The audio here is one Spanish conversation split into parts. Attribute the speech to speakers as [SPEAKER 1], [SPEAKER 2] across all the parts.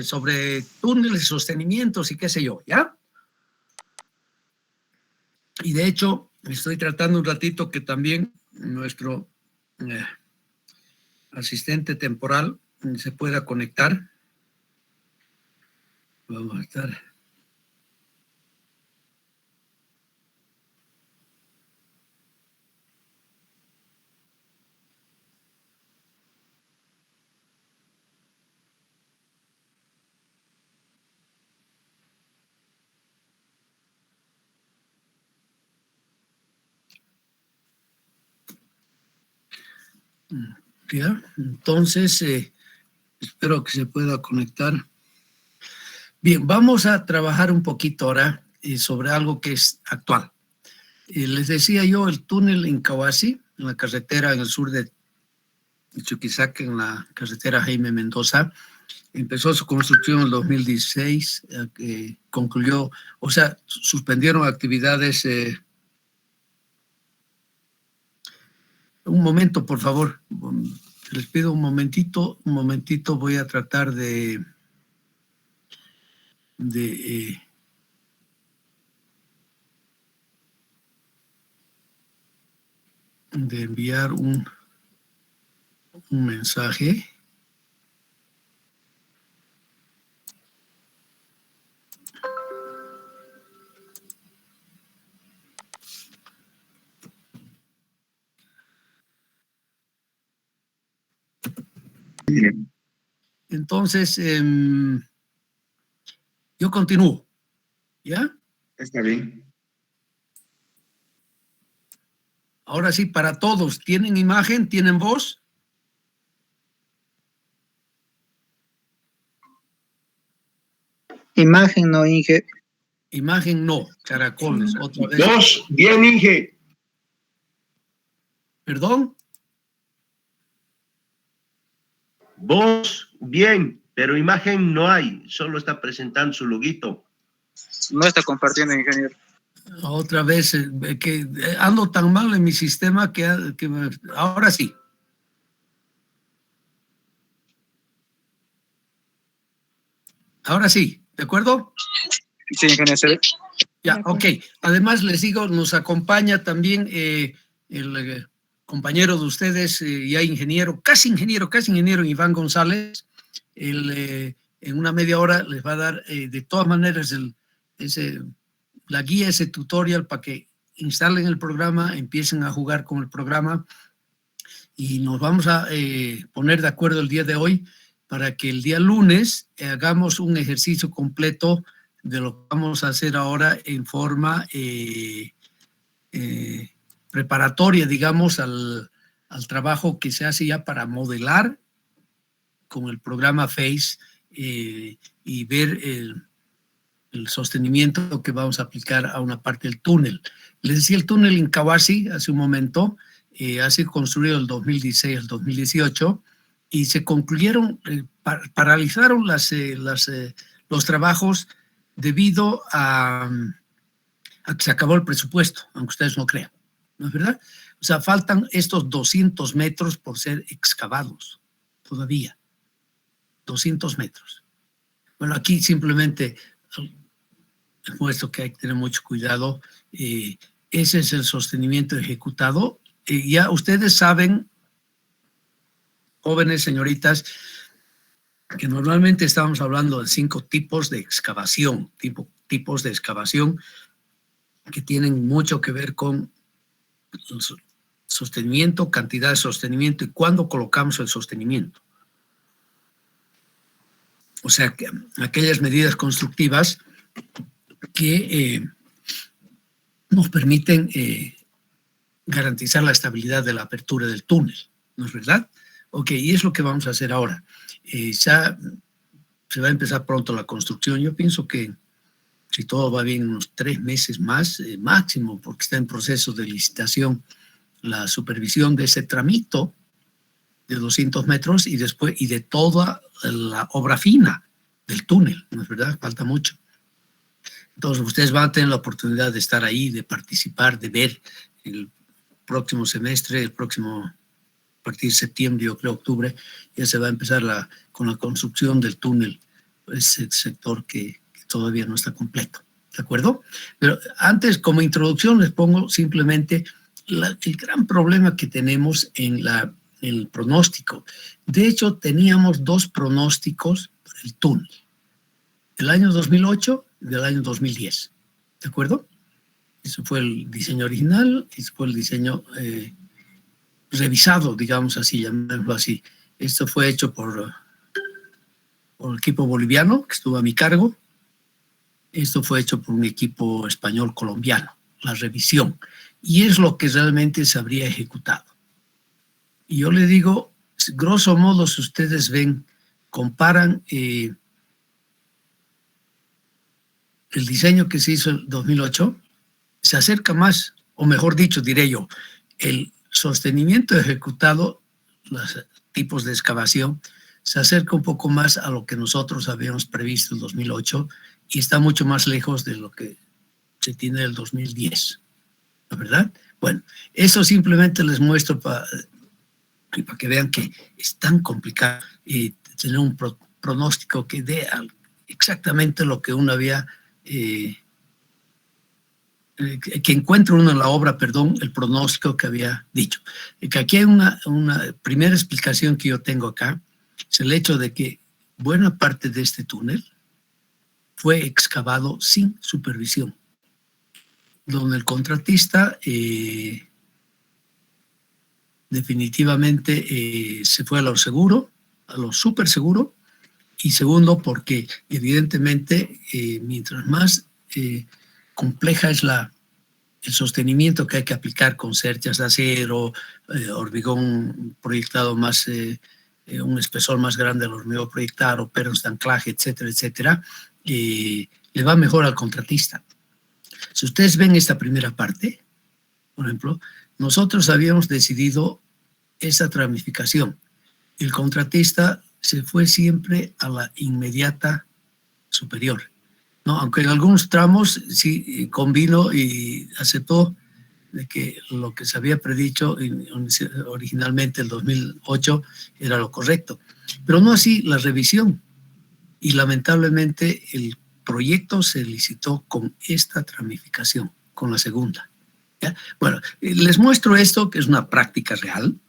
[SPEAKER 1] sobre túneles, sostenimientos y qué sé yo, ¿ya? Y de hecho, estoy tratando un ratito que también nuestro asistente temporal se pueda conectar. Vamos a estar... ¿Ya? Entonces, espero que se pueda conectar. Bien, vamos a trabajar un poquito ahora sobre algo que es actual. Les decía yo, el túnel en Cauasi, en la carretera en el sur de Chuquisaca, en la carretera Jaime Mendoza, empezó su construcción en el 2016, concluyó, o sea, suspendieron actividades. Un momento, por favor. Les pido un momentito, voy a tratar de enviar un mensaje. Entonces, yo continúo, ¿ya?
[SPEAKER 2] Está bien.
[SPEAKER 1] Ahora sí, para todos, ¿tienen imagen? ¿Tienen voz?
[SPEAKER 3] Imagen no, Inge.
[SPEAKER 1] Imagen no, caracoles, otra vez.
[SPEAKER 2] Voz, bien, Inge.
[SPEAKER 1] ¿Perdón?
[SPEAKER 2] Voz, bien, pero imagen no hay, solo está presentando su loguito.
[SPEAKER 3] No está compartiendo, ingeniero.
[SPEAKER 1] Otra vez, que ando tan mal en mi sistema que ahora sí. Ahora sí, ¿de acuerdo?
[SPEAKER 3] Sí, ingeniero.
[SPEAKER 1] Ya, ok. Además, les digo, nos acompaña también el compañero de ustedes, ya ingeniero, casi ingeniero, Iván González. En una media hora les va a dar, de todas maneras, la guía, ese tutorial para que instalen el programa, empiecen a jugar con el programa y nos vamos a poner de acuerdo el día de hoy para que el día lunes hagamos un ejercicio completo de lo que vamos a hacer ahora en forma preparatoria, digamos, al trabajo que se hace ya para modelar con el programa FACE y ver el sostenimiento que vamos a aplicar a una parte del túnel. Les decía, el túnel en Cauasi hace un momento ha sido construido del 2016 al 2018 y se concluyeron, paralizaron los trabajos debido a que se acabó el presupuesto, aunque ustedes no crean, ¿no es verdad? O sea, faltan estos 200 metros por ser excavados todavía, 200 metros. Bueno, aquí simplemente muestro que hay que tener mucho cuidado. Ese es el sostenimiento ejecutado. Ya ustedes saben, jóvenes señoritas, que normalmente estamos hablando de 5 tipos de excavación, tipos de excavación que tienen mucho que ver con sostenimiento, cantidad de sostenimiento y cuándo colocamos el sostenimiento. O sea, que aquellas medidas constructivas que nos permiten garantizar la estabilidad de la apertura del túnel, ¿no es verdad? Ok, y es lo que vamos a hacer ahora. Ya se va a empezar pronto la construcción. Yo pienso que si todo va bien, unos 3 meses más, máximo, porque está en proceso de licitación la supervisión de ese tramito de 200 metros y después y de toda la obra fina del túnel, ¿no es verdad? Falta mucho. Entonces, ustedes van a tener la oportunidad de estar ahí, de participar, de ver el próximo semestre, el próximo a partir de septiembre, yo creo octubre, ya se va a empezar con la construcción del túnel, ese sector que todavía no está completo, ¿de acuerdo? Pero antes, como introducción, les pongo simplemente el gran problema que tenemos en el pronóstico. De hecho, teníamos 2 pronósticos para el túnel, del año 2008 y del año 2010, ¿de acuerdo? Eso fue el diseño original, eso fue el diseño revisado, digamos así, llamémoslo así. Esto fue hecho por el equipo boliviano, que estuvo a mi cargo. Esto fue hecho por un equipo español-colombiano, la revisión. Y es lo que realmente se habría ejecutado. Y yo le digo, grosso modo, si ustedes ven, comparan el diseño que se hizo en 2008, se acerca más, o mejor dicho, diré yo, el sostenimiento ejecutado, los tipos de excavación, se acerca un poco más a lo que nosotros habíamos previsto en 2008 y está mucho más lejos de lo que se tiene del 2010, ¿la verdad? Bueno, eso simplemente les muestro para que vean que es tan complicado tener un pronóstico que dé exactamente lo que uno había... que encuentre uno en la obra, perdón, el pronóstico que había dicho. Que aquí hay una primera explicación que yo tengo acá, es el hecho de que buena parte de este túnel fue excavado sin supervisión, donde el contratista definitivamente se fue a lo seguro, a lo súper seguro, y segundo, porque evidentemente mientras más compleja es el sostenimiento que hay que aplicar con cerchas de acero, hormigón proyectado más, un espesor más grande al hormigón proyectado, pernos de anclaje, etcétera, etcétera, le va mejor al contratista. Si ustedes ven esta primera parte, por ejemplo, nosotros habíamos decidido esa tramificación. El contratista se fue siempre a la inmediata superior, ¿no? Aunque en algunos tramos sí convino y aceptó de que lo que se había predicho originalmente el 2008 era lo correcto, pero no así la revisión. Y lamentablemente el proyecto se licitó con esta tramificación, con la segunda, ¿ya? Bueno, les muestro esto, que es una práctica real,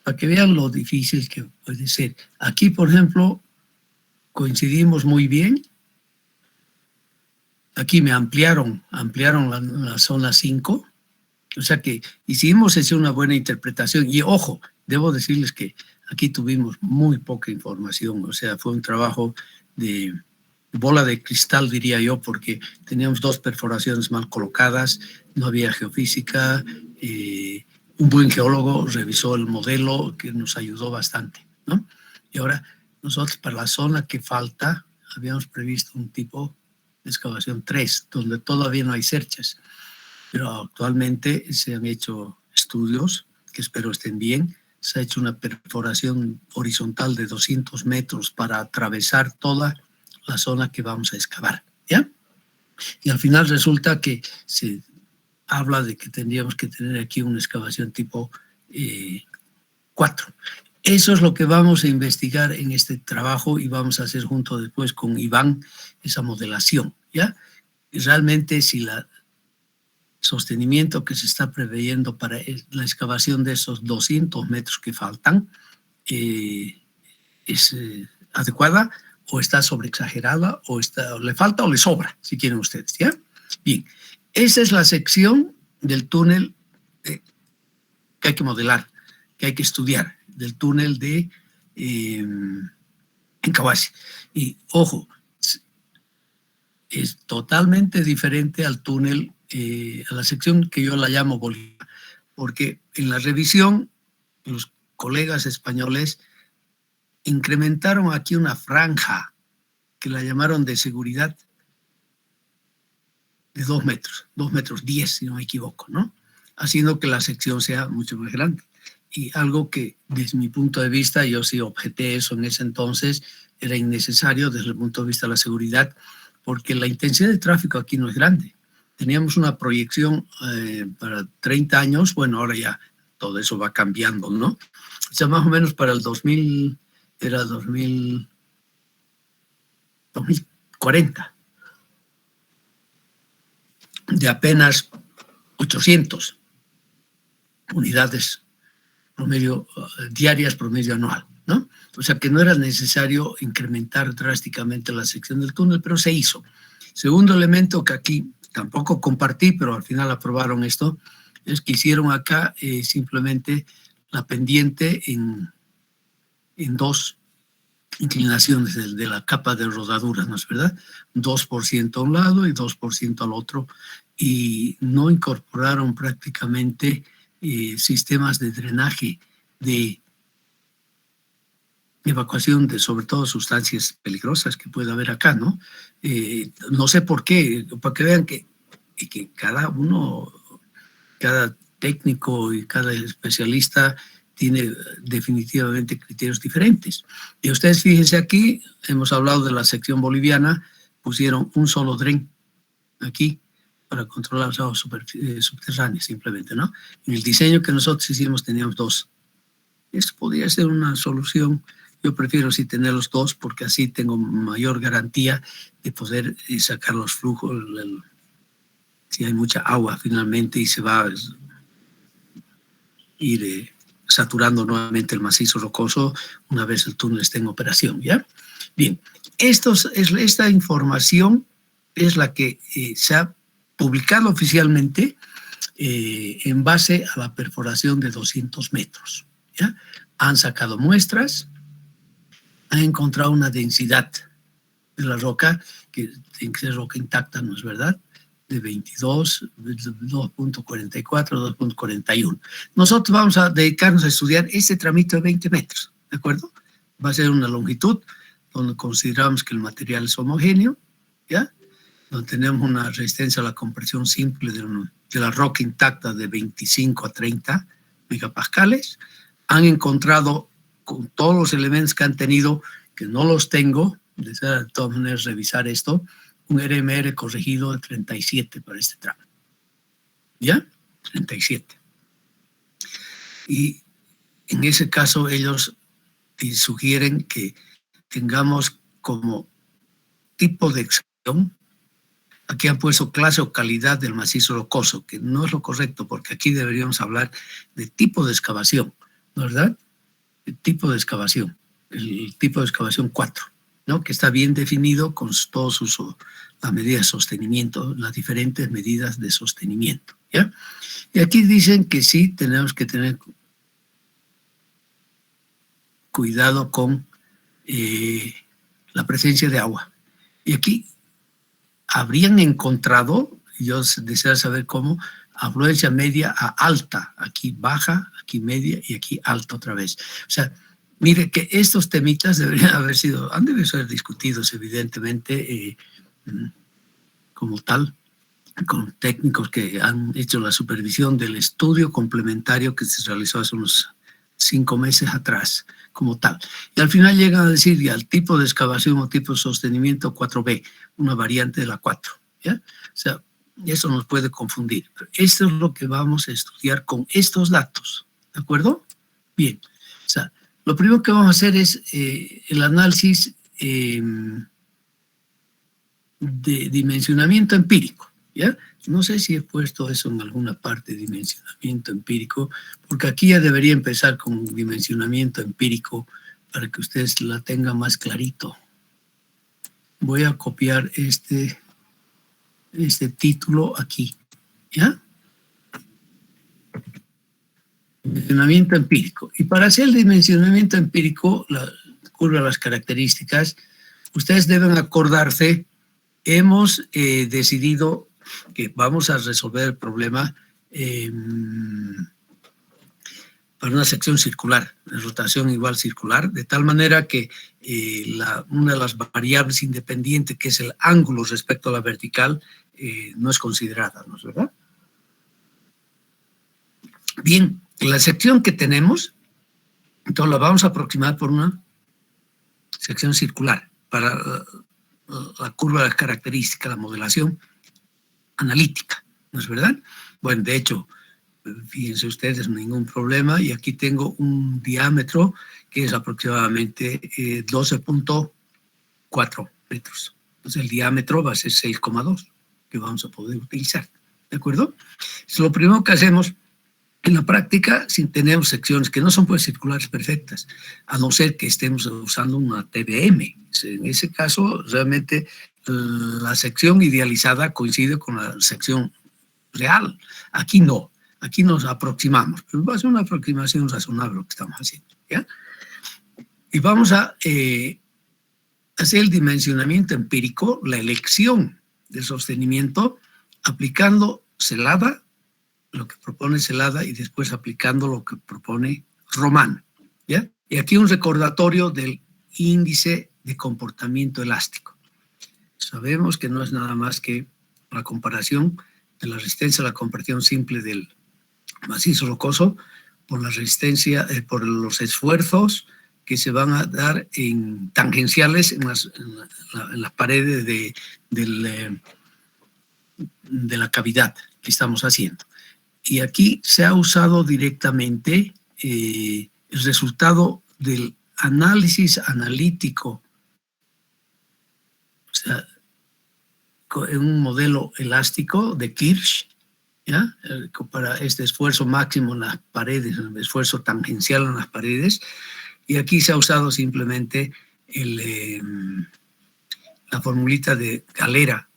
[SPEAKER 1] para que vean lo difícil que puede ser. Aquí, por ejemplo, coincidimos muy bien. Aquí me ampliaron la zona 5, o sea que hicimos una buena interpretación. Y ojo, debo decirles que aquí tuvimos muy poca información, o sea, fue un trabajo de bola de cristal, diría yo, porque teníamos 2 perforaciones mal colocadas, no había geofísica, un buen geólogo revisó el modelo que nos ayudó bastante, ¿no? Y ahora nosotros para la zona que falta habíamos previsto un tipo de excavación 3, donde todavía no hay cerchas, pero actualmente se han hecho estudios que espero estén bien. Se ha hecho una perforación horizontal de 200 metros para atravesar toda la zona que vamos a excavar, ¿ya? Y al final resulta que se habla de que tendríamos que tener aquí una excavación tipo 4. Eso es lo que vamos a investigar en este trabajo y vamos a hacer junto después con Iván esa modelación, ¿ya? Y realmente si el sostenimiento que se está preveyendo para la excavación de esos 200 metros que faltan es adecuada o está sobreexagerada o le falta o le sobra, si quieren ustedes, ¿ya? Bien, esa es la sección del túnel que hay que modelar, que hay que estudiar, del túnel de Incahuasi. Y ojo, es totalmente diferente al túnel, a la sección que yo la llamo Bolivia, porque en la revisión los colegas españoles incrementaron aquí una franja que la llamaron de seguridad de 2 metros, 2 metros 10, si no me equivoco, ¿no? Haciendo que la sección sea mucho más grande. Y algo que desde mi punto de vista, yo sí objeté eso en ese entonces, era innecesario desde el punto de vista de la seguridad, porque la intensidad de tráfico aquí no es grande. Teníamos una proyección para 30 años, bueno, ahora ya todo eso va cambiando, ¿no? sea, más o menos para el 2000, era 2040, de apenas 800 unidades promedio diarias, promedio anual, ¿no? O sea que no era necesario incrementar drásticamente la sección del túnel, pero se hizo. Segundo elemento que aquí tampoco compartí, pero al final aprobaron esto, es que hicieron acá simplemente la pendiente en dos inclinaciones de la capa de rodadura, ¿no es verdad? 2% a un lado y 2% al otro, y no incorporaron prácticamente sistemas de drenaje, de evacuación de sobre todo sustancias peligrosas que puede haber acá, ¿no? No sé por qué, para que vean que cada uno, cada técnico y cada especialista tiene definitivamente criterios diferentes. Y ustedes fíjense aquí, hemos hablado de la sección boliviana, pusieron un solo dren aquí para controlar las aguas subterráneas simplemente, ¿no? En el diseño que nosotros hicimos teníamos dos. Esto podría ser una solución. Yo prefiero sí tener los dos porque así tengo mayor garantía de poder sacar los flujos, si hay mucha agua finalmente y se va a ir saturando nuevamente el macizo rocoso una vez el túnel esté en operación, ¿ya? Bien, esta información es la que se ha publicado oficialmente en base a la perforación de 200 metros, ¿ya? Han sacado muestras, han encontrado una densidad de la roca, que tiene que ser roca intacta, ¿no es verdad?, de 22, 2.44, 2.41. Nosotros vamos a dedicarnos a estudiar este tramito de 20 metros, ¿de acuerdo? Va a ser una longitud donde consideramos que el material es homogéneo, ¿ya? Donde tenemos una resistencia a la compresión simple de la roca intacta de 25 a 30 megapascales. Han encontrado con todos los elementos que han tenido, que no los tengo, deseo de todas maneras revisar esto, un RMR corregido de 37 para este tramo. ¿Ya? 37. Y en ese caso ellos sugieren que tengamos como tipo de excavación, aquí han puesto clase o calidad del macizo rocoso, que no es lo correcto, porque aquí deberíamos hablar de tipo de excavación, ¿verdad? El tipo de excavación 4, ¿no? Que está bien definido con todas las medidas de sostenimiento, las diferentes medidas de sostenimiento, ¿ya? Y aquí dicen que sí tenemos que tener cuidado con la presencia de agua. Y aquí habrían encontrado, yo deseo saber cómo, afluencia media a alta, aquí baja, aquí media y aquí alta otra vez. O sea, mire que estos temitas han debido ser discutidos evidentemente como tal, con técnicos que han hecho la supervisión del estudio complementario que se realizó hace unos 5 meses atrás, como tal. Y al final llegan a decir ya el tipo de excavación o tipo de sostenimiento 4B, una variante de la 4, ¿ya? O sea, eso nos puede confundir. Pero esto es lo que vamos a estudiar con estos datos, ¿de acuerdo? Bien, o sea, lo primero que vamos a hacer es el análisis de dimensionamiento empírico, ¿ya? No sé si he puesto eso en alguna parte, dimensionamiento empírico, porque aquí ya debería empezar con dimensionamiento empírico para que ustedes la tengan más clarito. Voy a copiar este título aquí, ¿ya? Dimensionamiento empírico. Y para hacer el dimensionamiento empírico, la curva de las características, ustedes deben acordarse, hemos decidido que vamos a resolver el problema para una sección circular, de rotación igual circular, de tal manera que una de las variables independientes, que es el ángulo respecto a la vertical, no es considerada, ¿no es verdad? Bien, la sección que tenemos, entonces la vamos a aproximar por una sección circular para la curva de las características, la modelación analítica, ¿no es verdad? Bueno, de hecho, fíjense ustedes, ningún problema. Y aquí tengo un diámetro que es aproximadamente 12.4 metros. Entonces el diámetro va a ser 6,2 que vamos a poder utilizar. ¿De acuerdo? Es lo primero que hacemos. En la práctica, si tenemos secciones que no son pues circulares perfectas, a no ser que estemos usando una TBM. En ese caso, realmente la sección idealizada coincide con la sección real. Aquí no. Aquí nos aproximamos. Pero va a ser una aproximación razonable lo que estamos haciendo, ¿ya? Y vamos a hacer el dimensionamiento empírico, la elección del sostenimiento, aplicando Celada, lo que propone Celada, y después aplicando lo que propone Román, ¿ya? Y aquí un recordatorio del índice de comportamiento elástico. Sabemos que no es nada más que la comparación de la resistencia a la compresión simple del macizo rocoso por la resistencia, por los esfuerzos que se van a dar en tangenciales en las paredes de la cavidad que estamos haciendo. Y aquí se ha usado directamente el resultado del análisis analítico, o sea, en un modelo elástico de Kirch, ¿ya? Para este esfuerzo máximo en las paredes, el esfuerzo tangencial en las paredes, y aquí se ha usado simplemente la formulita de Galera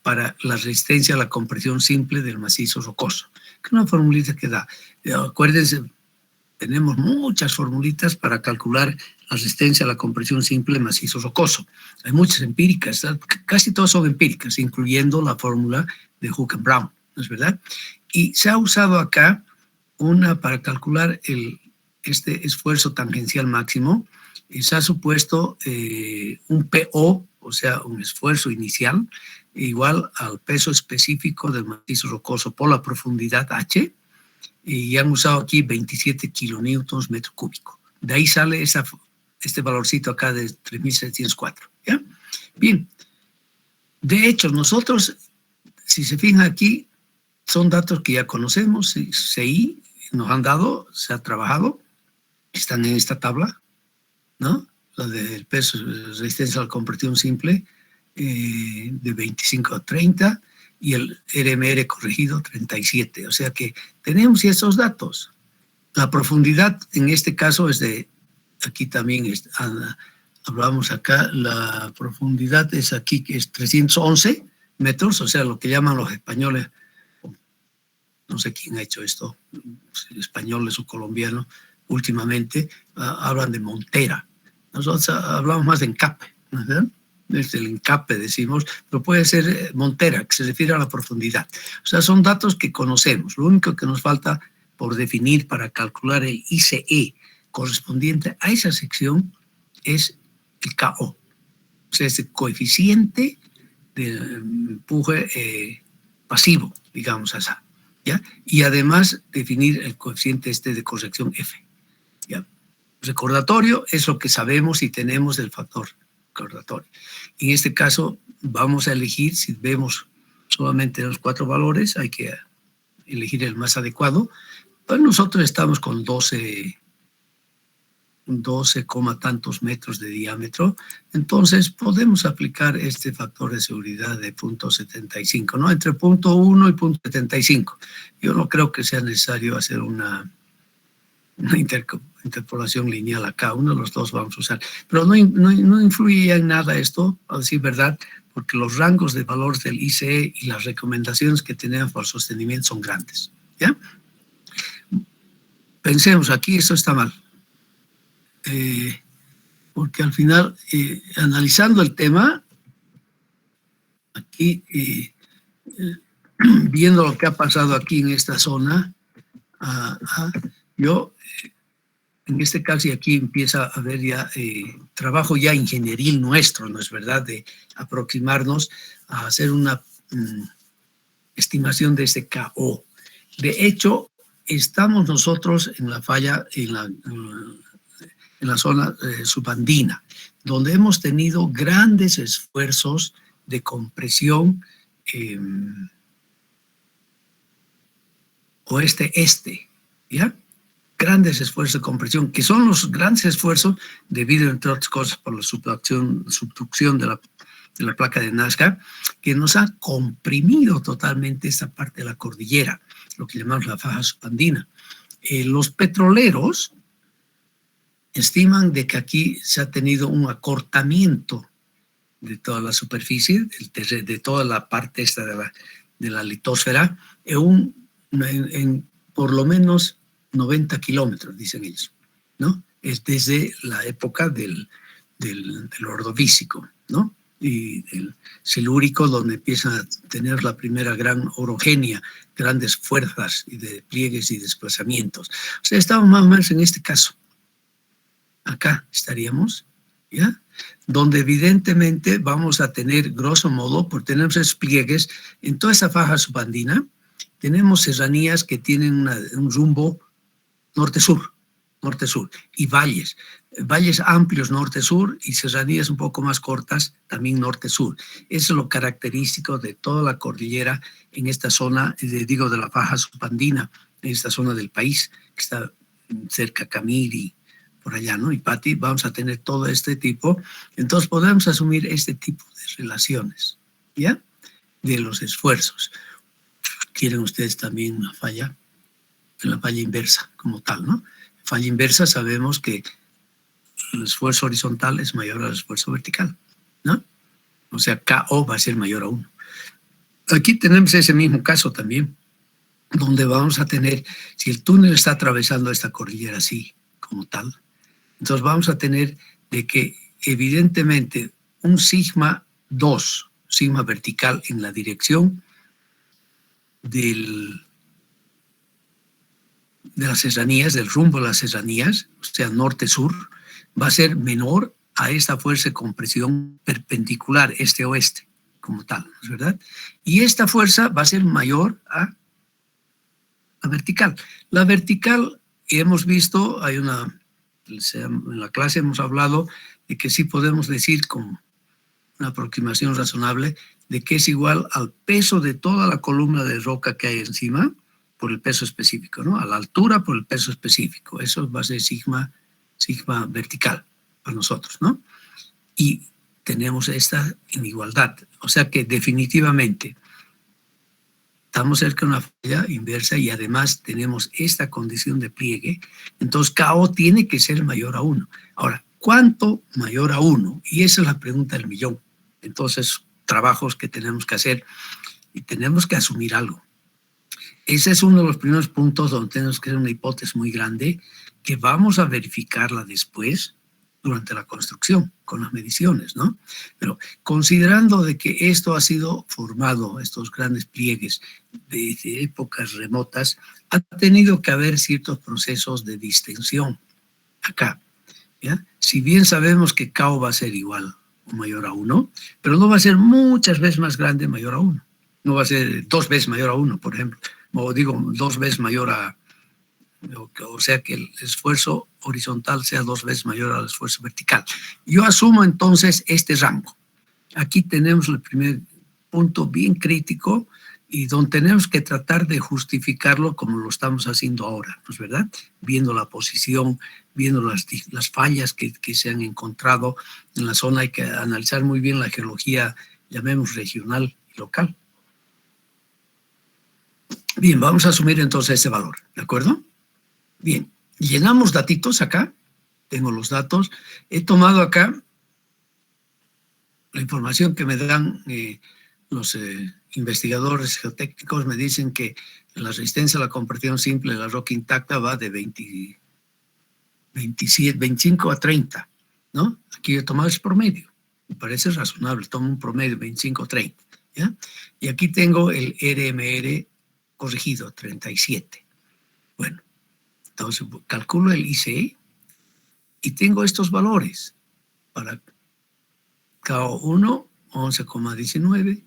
[SPEAKER 1] para la resistencia a la compresión simple del macizo rocoso, que es una formulita que da. Acuérdense, tenemos muchas formulitas para calcular la resistencia a la compresión simple del macizo rocoso. Hay muchas empíricas, casi todas son empíricas, incluyendo la fórmula de Hooken-Brown, ¿no es verdad? Y se ha usado acá una para calcular este esfuerzo tangencial máximo. Se ha supuesto un PO, o sea, un esfuerzo inicial, igual al peso específico del macizo rocoso por la profundidad H, y han usado aquí 27 kilonewtons metro cúbico. De ahí sale este valorcito acá de 3.704, ¿ya? Bien, de hecho, nosotros, si se fijan aquí, son datos que ya conocemos, CI nos han dado, se ha trabajado, están en esta tabla, ¿no? La del peso de resistencia a la compresión simple de 25 a 30 y el RMR corregido 37. O sea que tenemos esos datos. La profundidad en este caso es de, aquí también hablamos acá, la profundidad es aquí que es 311 metros, o sea, lo que llaman los españoles, no sé quién ha hecho esto, españoles o colombianos, últimamente hablan de montera. Nosotros hablamos más de encape, ¿verdad? Desde el encape decimos, pero puede ser montera, que se refiere a la profundidad. O sea, son datos que conocemos. Lo único que nos falta por definir para calcular el ICE correspondiente a esa sección es el KO. O sea, es el coeficiente de empuje pasivo, digamos así, ¿ya? Y además definir el coeficiente de corrección F, ¿ya? Recordatorio es lo que sabemos y tenemos del factor recordatorio. En este caso vamos a elegir, si vemos solamente los 4 valores, hay que elegir el más adecuado. Pues nosotros estamos con 12 tantos metros de diámetro, entonces podemos aplicar este factor de seguridad de 0.75, ¿no? Entre 0.1 y 0.75. Yo no creo que sea necesario hacer una interpolación lineal acá, uno de los dos vamos a usar, pero no influye en nada esto, a decir verdad, porque los rangos de valores del ICE y las recomendaciones que tenemos por sostenimiento son grandes, ¿ya? Pensemos, aquí esto está mal, porque al final, analizando el tema, aquí, viendo lo que ha pasado aquí en esta zona, yo, en este caso, y aquí empieza a haber ya trabajo ya ingenieril nuestro, ¿no es verdad?, de aproximarnos a hacer una estimación de este KO. De hecho, estamos nosotros en la falla, en la zona subandina, donde hemos tenido grandes esfuerzos de compresión oeste-este, ¿ya? Grandes esfuerzos de compresión, que son los grandes esfuerzos debido, entre otras cosas, por la subducción de la placa de Nazca, que nos ha comprimido totalmente esta parte de la cordillera, lo que llamamos la faja subandina. Los petroleros estiman de que aquí se ha tenido un acortamiento de toda la superficie, de toda la parte esta de la litosfera, en por lo menos 90 kilómetros, dicen ellos, ¿no? Es desde la época del Ordovícico, ¿no? Y el Silúrico, donde empiezan a tener la primera gran orogenia, grandes fuerzas y de pliegues y desplazamientos. O sea, estamos más o menos en este caso. Acá estaríamos, ¿ya? Donde evidentemente vamos a tener, grosso modo, por tener esos pliegues, en toda esa faja subandina, tenemos serranías que tienen un rumbo norte-sur, y valles amplios norte-sur y serranías un poco más cortas, también norte-sur. Eso es lo característico de toda la cordillera en esta zona, de la faja subandina, en esta zona del país, que está cerca a Camiri, por allá, ¿no? Y Pati, vamos a tener todo este tipo. Entonces podemos asumir este tipo de relaciones, ¿ya? De los esfuerzos. Quieren ustedes también una falla, la falla inversa como tal, ¿no? Falla inversa sabemos que el esfuerzo horizontal es mayor al esfuerzo vertical, ¿no? O sea, KO va a ser mayor a 1. Aquí tenemos ese mismo caso también, donde vamos a tener, si el túnel está atravesando esta cordillera así, como tal, entonces vamos a tener de que evidentemente un sigma 2, sigma vertical en la dirección de las serranías, del rumbo de las serranías, o sea, norte-sur, va a ser menor a esta fuerza de compresión perpendicular este-oeste, como tal, ¿no es verdad? Y esta fuerza va a ser mayor a la vertical. La vertical, hemos visto, en la clase hemos hablado de que sí podemos decir con una aproximación razonable de que es igual al peso de toda la columna de roca que hay encima por el peso específico, ¿no? A la altura por el peso específico. Eso va a ser sigma vertical para nosotros, ¿no? Y tenemos esta inigualdad. O sea que definitivamente estamos cerca de una falla inversa y además tenemos esta condición de pliegue. Entonces, KO tiene que ser mayor a 1. Ahora, ¿cuánto mayor a 1? Y esa es la pregunta del millón. Entonces, trabajos que tenemos que hacer y tenemos que asumir algo. Ese es uno de los primeros puntos donde tenemos que hacer una hipótesis muy grande que vamos a verificarla después durante la construcción con las mediciones, ¿no? Pero considerando de que esto ha sido formado, estos grandes pliegues desde épocas remotas, ha tenido que haber ciertos procesos de distensión acá, ¿ya? Si bien sabemos que KO va a ser igual o mayor a 1, pero no va a ser muchas veces más grande mayor a 1. No va a ser 2 veces mayor a 1, por ejemplo. O digo, 2 veces mayor a... O sea, que el esfuerzo horizontal sea 2 veces mayor al esfuerzo vertical. Yo asumo entonces este rango. Aquí tenemos el primer punto bien crítico y donde tenemos que tratar de justificarlo como lo estamos haciendo ahora, ¿no es verdad? Viendo la posición, viendo las fallas que se han encontrado en la zona. Hay que analizar muy bien la geología, llamemos regional y local. Bien, vamos a asumir entonces ese valor, ¿de acuerdo? Bien, llenamos datitos acá, tengo los datos, he tomado acá la información que me dan los investigadores geotécnicos, me dicen que la resistencia a la compresión simple de la roca intacta va de 25 a 30, ¿no? Aquí he tomado ese promedio, me parece razonable, tomo un promedio 25 a 30, ¿ya? Y aquí tengo el RMR corregido, 37. Bueno, entonces calculo el ICE y tengo estos valores para KO1, 11,19,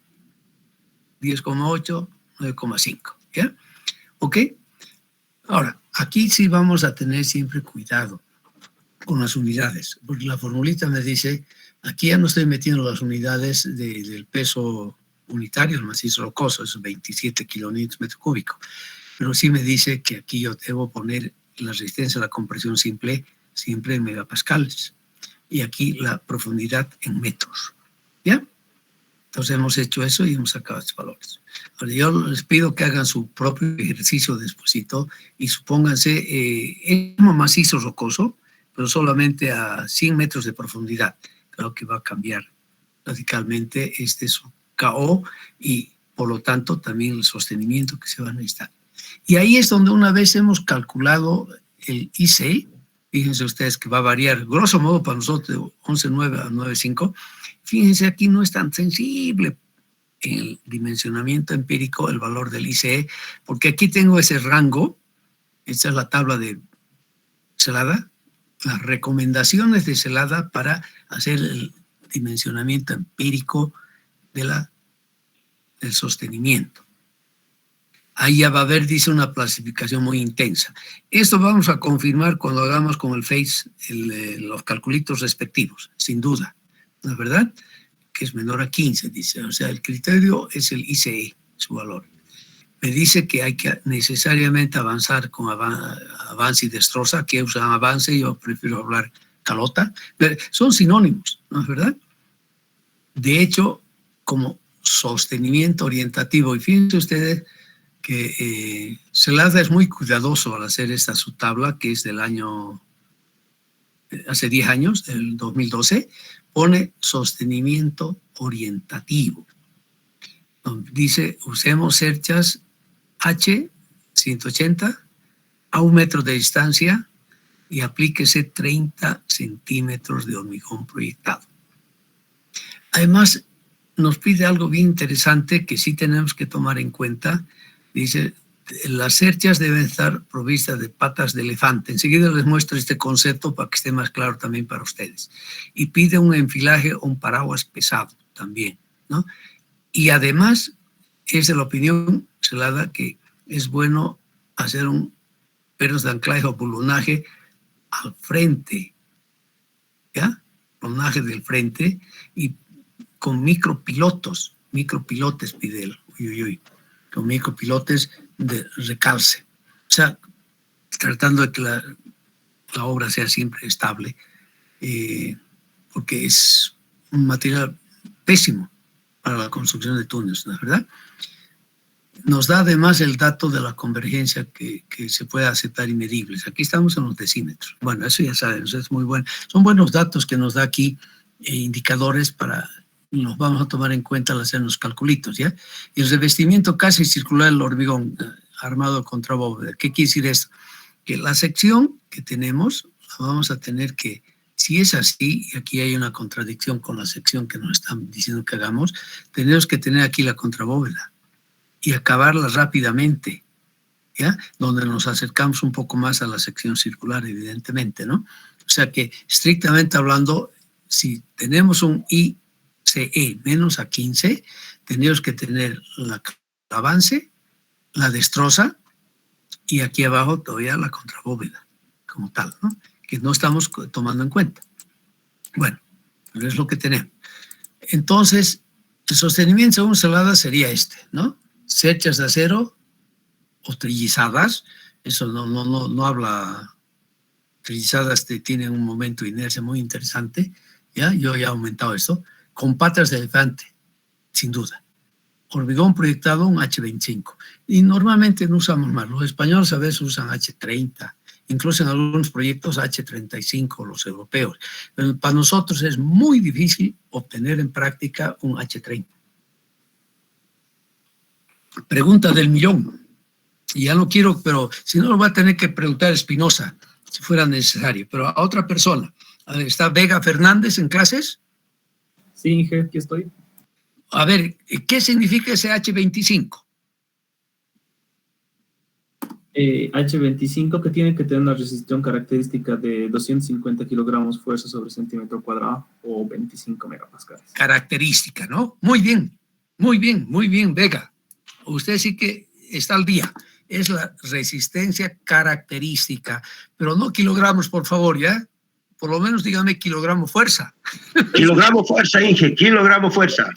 [SPEAKER 1] 10,8, 9,5, ¿ya? ¿Ok? Ahora, aquí sí vamos a tener siempre cuidado con las unidades, porque la formulita me dice, aquí ya no estoy metiendo las unidades del peso unitario, el macizo rocoso, es 27 kilonewtons metro cúbico. pero sí me dice que aquí yo debo poner la resistencia a la compresión simple siempre en megapascales y aquí la profundidad en metros. ¿Ya? Entonces hemos hecho eso y hemos sacado estos valores. Ahora, yo les pido que hagan su propio ejercicio despuesito y supónganse es como macizo rocoso, pero solamente a 100 metros de profundidad. Creo que va a cambiar radicalmente su KO y por lo tanto también el sostenimiento que se va a necesitar. Y ahí es donde una vez hemos calculado el IC, fíjense ustedes que va a variar, grosso modo para nosotros, de 11.9 a 9.5. Fíjense, aquí no es tan sensible el dimensionamiento empírico, el valor del ICE, porque aquí tengo ese rango, esta es la tabla de Celada, las recomendaciones de Celada para hacer el dimensionamiento empírico del sostenimiento. Ahí ya va a haber, dice, una clasificación muy intensa. Esto vamos a confirmar cuando hagamos con el FACE los calculitos respectivos, sin duda, ¿no es verdad? Que es menor a 15, dice. O sea, el criterio es el ICE, su valor. Me dice que hay que necesariamente avanzar con avance y destroza, que usan avance, yo prefiero hablar calota. Pero son sinónimos, ¿no es verdad? De hecho, como sostenimiento orientativo, y fíjense ustedes que Celada es muy cuidadoso al hacer esta su tabla, que es del año, hace 10 años, del 2012, pone sostenimiento orientativo. Dice, usemos cerchas H 180 a 1 metro de distancia y aplíquese 30 centímetros de hormigón proyectado. Además, nos pide algo bien interesante que sí tenemos que tomar en cuenta. Dice, las cerchas deben estar provistas de patas de elefante. Enseguida les muestro este concepto para que esté más claro también para ustedes. Y pide un enfilaje o un paraguas pesado también, ¿no? Y además es de la opinión Celada que es bueno hacer un pernos de anclaje o bulunaje al frente, ¿ya? Bulunaje del frente y con micropilotes pide él, con micropilotes de recalce. O sea, tratando de que la obra sea siempre estable, porque es un material pésimo para la construcción de túneles, ¿no es verdad? Nos da además el dato de la convergencia que se puede aceptar y medibles. Aquí estamos en los decímetros. Bueno, eso ya saben, eso es muy bueno. Son buenos datos que nos da aquí, indicadores para, nos vamos a tomar en cuenta al hacer los calculitos, ¿ya? Y el revestimiento casi circular del hormigón armado contra bóveda. ¿Qué quiere decir esto? Que la sección que tenemos, la vamos a tener que, si es así, y aquí hay una contradicción con la sección que nos están diciendo que hagamos, tenemos que tener aquí la contrabóveda y acabarla rápidamente, ¿ya? Donde nos acercamos un poco más a la sección circular, evidentemente, ¿no? O sea que, estrictamente hablando, si tenemos un ICE menos a 15, tenemos que tener el avance, la destroza, y aquí abajo todavía la contrabóveda, como tal, ¿no? Que no estamos tomando en cuenta. Bueno, pero es lo que tenemos. Entonces, el sostenimiento según Celada sería este, ¿no? Cerchas de acero o trillizadas, eso no habla, trillizadas tienen un momento de inercia muy interesante, ¿ya? Yo ya he aumentado esto, con patas de elefante, sin duda. Hormigón proyectado, un H25. Y normalmente no usamos más, los españoles a veces usan H30, incluso en algunos proyectos H35, los europeos. Pero para nosotros es muy difícil obtener en práctica un H30. Pregunta del millón. Y ya no quiero, pero si no lo va a tener que preguntar Espinosa, si fuera necesario. Pero a otra persona. ¿Está Vega Fernández en clases?
[SPEAKER 4] Sí, Inge, aquí estoy.
[SPEAKER 1] A ver, ¿qué significa ese H25?
[SPEAKER 4] H25 que tiene que tener una resistencia característica de 250 kilogramos fuerza sobre centímetro cuadrado o 25 megapascales.
[SPEAKER 1] Característica, ¿no? Muy bien, Vega. Usted sí que está al día. Es la resistencia característica, pero no kilogramos, por favor, ¿ya? Por lo menos dígame kilogramo fuerza.
[SPEAKER 2] Kilogramo fuerza, Inge, kilogramo fuerza.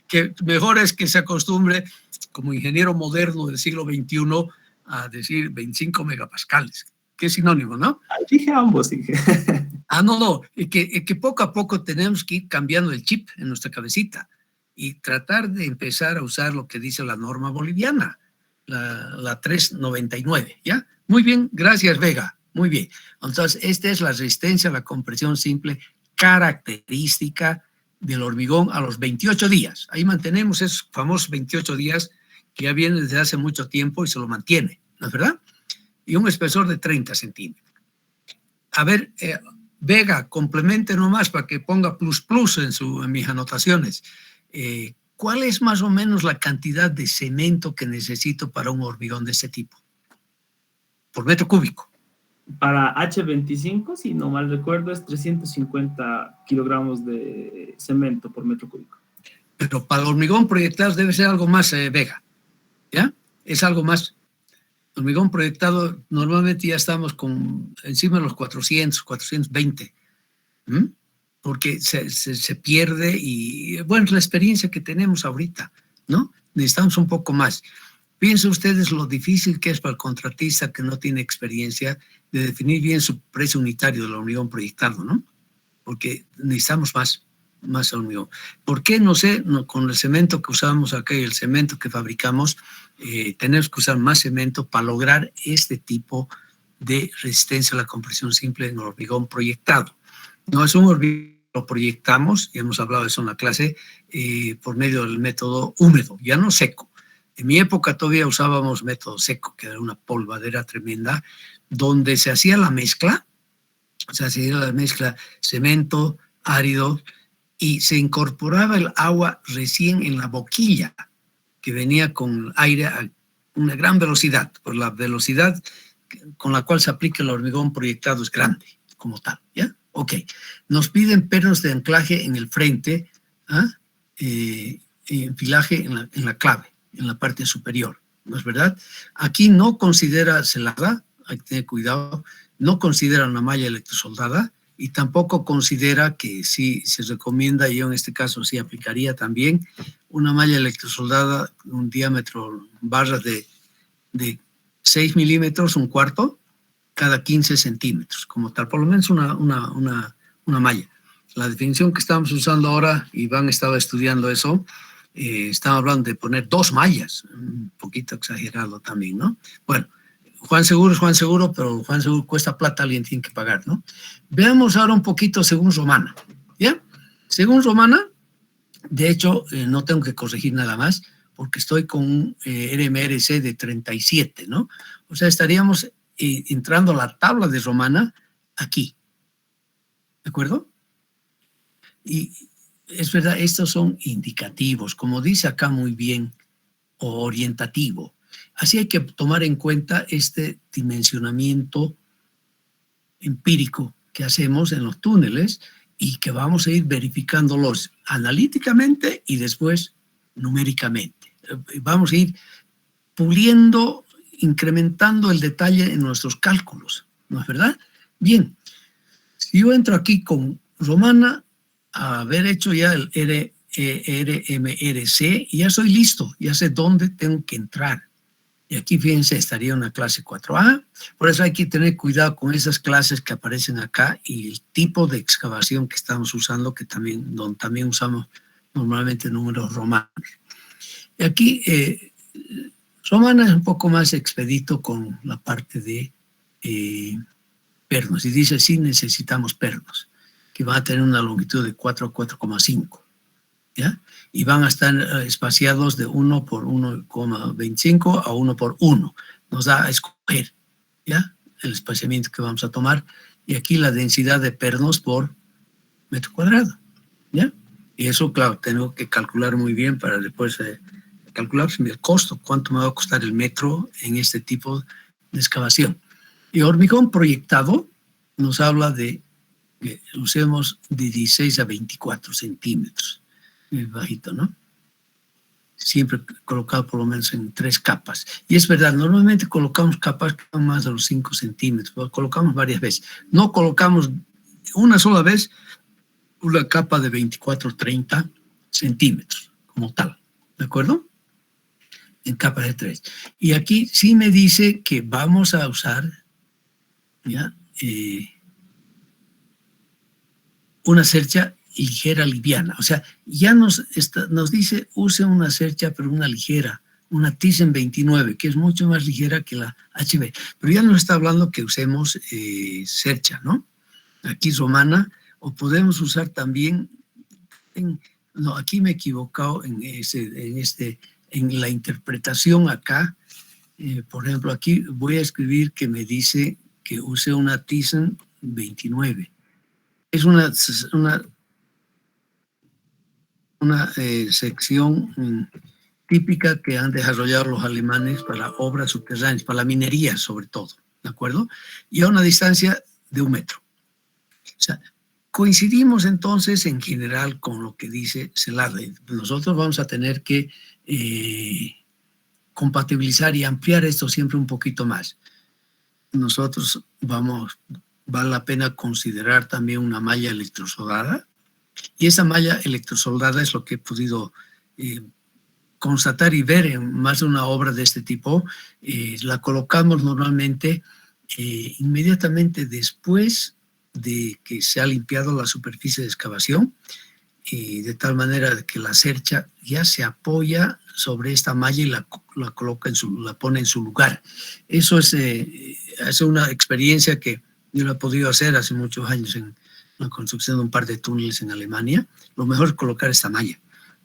[SPEAKER 1] Que mejor es que se acostumbre como ingeniero moderno del siglo XXI, a decir 25 megapascales. ¿Qué sinónimo, no?
[SPEAKER 4] Dije ambos, dije.
[SPEAKER 1] No, que poco a poco tenemos que ir cambiando el chip en nuestra cabecita y tratar de empezar a usar lo que dice la norma boliviana, la 399, ¿ya? Muy bien, gracias, Vega, muy bien. Entonces, esta es la resistencia a la compresión simple característica del hormigón a los 28 días. Ahí mantenemos esos famosos 28 días que ya vienen desde hace mucho tiempo y se lo mantiene, ¿no es verdad? Y un espesor de 30 centímetros. A ver, Vega, complemente nomás para que ponga plus en mis anotaciones. ¿Cuál es más o menos la cantidad de cemento que necesito para un hormigón de este tipo? Por metro cúbico.
[SPEAKER 4] Para H25, si no mal recuerdo, es 350 kilogramos de cemento por metro cúbico.
[SPEAKER 1] Pero para el hormigón proyectado debe ser algo más, Vega. ¿Ya? Es algo más. Hormigón proyectado, normalmente ya estamos encima de los 400, 420. Porque se pierde y, bueno, es la experiencia que tenemos ahorita, ¿no? Necesitamos un poco más. Piensen ustedes lo difícil que es para el contratista que no tiene experiencia de definir bien su precio unitario del hormigón proyectado, ¿no? Porque necesitamos más hormigón. ¿Por qué? No sé, con el cemento que usamos acá y el cemento que fabricamos, tenemos que usar más cemento para lograr este tipo de resistencia a la compresión simple en el hormigón proyectado. No es un hormigón, lo proyectamos, y hemos hablado de eso en la clase, por medio del método húmedo, ya no seco. En mi época todavía usábamos método seco, que era una polvadera tremenda, donde se hacía la mezcla, cemento árido, y se incorporaba el agua recién en la boquilla, que venía con aire a una gran velocidad, por la velocidad con la cual se aplica el hormigón proyectado es grande, como tal, ¿ya? Ok, nos piden pernos de anclaje en el frente, enfilaje en la clave, en la parte superior, ¿no es verdad? Aquí no considera celada, hay que tener cuidado, no considera una malla electrosoldada y tampoco considera que sí se recomienda, y yo en este caso sí aplicaría también, una malla electrosoldada, un diámetro barras de 6 milímetros, un cuarto, cada 15 centímetros, como tal, por lo menos una malla. La definición que estamos usando ahora, Iván estaba estudiando eso, estaba hablando de poner 2 mallas, un poquito exagerado también, ¿no? Bueno, Juan Seguro es Juan Seguro, pero Juan Seguro cuesta plata, alguien tiene que pagar, ¿no? Veamos ahora un poquito según Romana, ¿ya? Según Romana, de hecho, no tengo que corregir nada más, porque estoy con un RMRC de 37, ¿no? O sea, estaríamos entrando a la tabla de Romana aquí, ¿de acuerdo? Y es verdad, estos son indicativos, como dice acá muy bien, o orientativo. Así hay que tomar en cuenta este dimensionamiento empírico que hacemos en los túneles y que vamos a ir verificándolos analíticamente y después numéricamente. Vamos a ir puliendo, incrementando el detalle en nuestros cálculos, ¿no es verdad? Bien, si yo entro aquí con Romana, a haber hecho ya el RMRC, ya soy listo, ya sé dónde tengo que entrar. Y aquí, fíjense, estaría una clase 4A. Por eso hay que tener cuidado con esas clases que aparecen acá y el tipo de excavación que estamos usando, donde también usamos normalmente números romanos. Y aquí, Romana es un poco más expedito con la parte de pernos. Y dice, sí, necesitamos pernos, que van a tener una longitud de 4 a 4,5. ¿Ya? Y van a estar espaciados de 1 por 1,25 a 1 por 1. Nos da a escoger, ¿ya? El espaciamiento que vamos a tomar. Y aquí la densidad de pernos por metro cuadrado, ¿ya? Y eso, claro, tengo que calcular muy bien para después calcular el costo, cuánto me va a costar el metro en este tipo de excavación. Y hormigón proyectado nos habla de que usemos de 16 a 24 centímetros. Bajito, ¿no? Siempre colocado por lo menos en 3 capas. Y es verdad, normalmente colocamos capas que son más de los 5 centímetros, lo colocamos varias veces. No colocamos una sola vez una capa de 24 30 centímetros, como tal, ¿de acuerdo? en capas de 3. Y aquí sí me dice que vamos a usar, ¿ya? Una cercha ligera, liviana. O sea, ya nos dice use una cercha, pero una ligera, una Thyssen 29, que es mucho más ligera que la HB. Pero ya nos está hablando que usemos cercha, ¿no? Aquí romana, o podemos usar también, no, aquí me he equivocado en la interpretación acá. Por ejemplo, aquí voy a escribir que me dice que use una Thyssen 29. Es una sección típica que han desarrollado los alemanes para obras subterráneas, para la minería sobre todo, ¿de acuerdo? Y a una distancia de 1 metro. O sea, coincidimos entonces en general con lo que dice Celada. Nosotros vamos a tener que compatibilizar y ampliar esto siempre un poquito más. Nosotros vale la pena considerar también una malla electrosoldada, y esa malla electrosoldada es lo que he podido constatar y ver en más de una obra de este tipo. La colocamos normalmente inmediatamente después de que se ha limpiado la superficie de excavación, de tal manera que la cercha ya se apoya sobre esta malla y la coloca la pone en su lugar. Eso es una experiencia que yo la he podido hacer hace muchos años en la construcción de un par de túneles en Alemania. Lo mejor es colocar esta malla.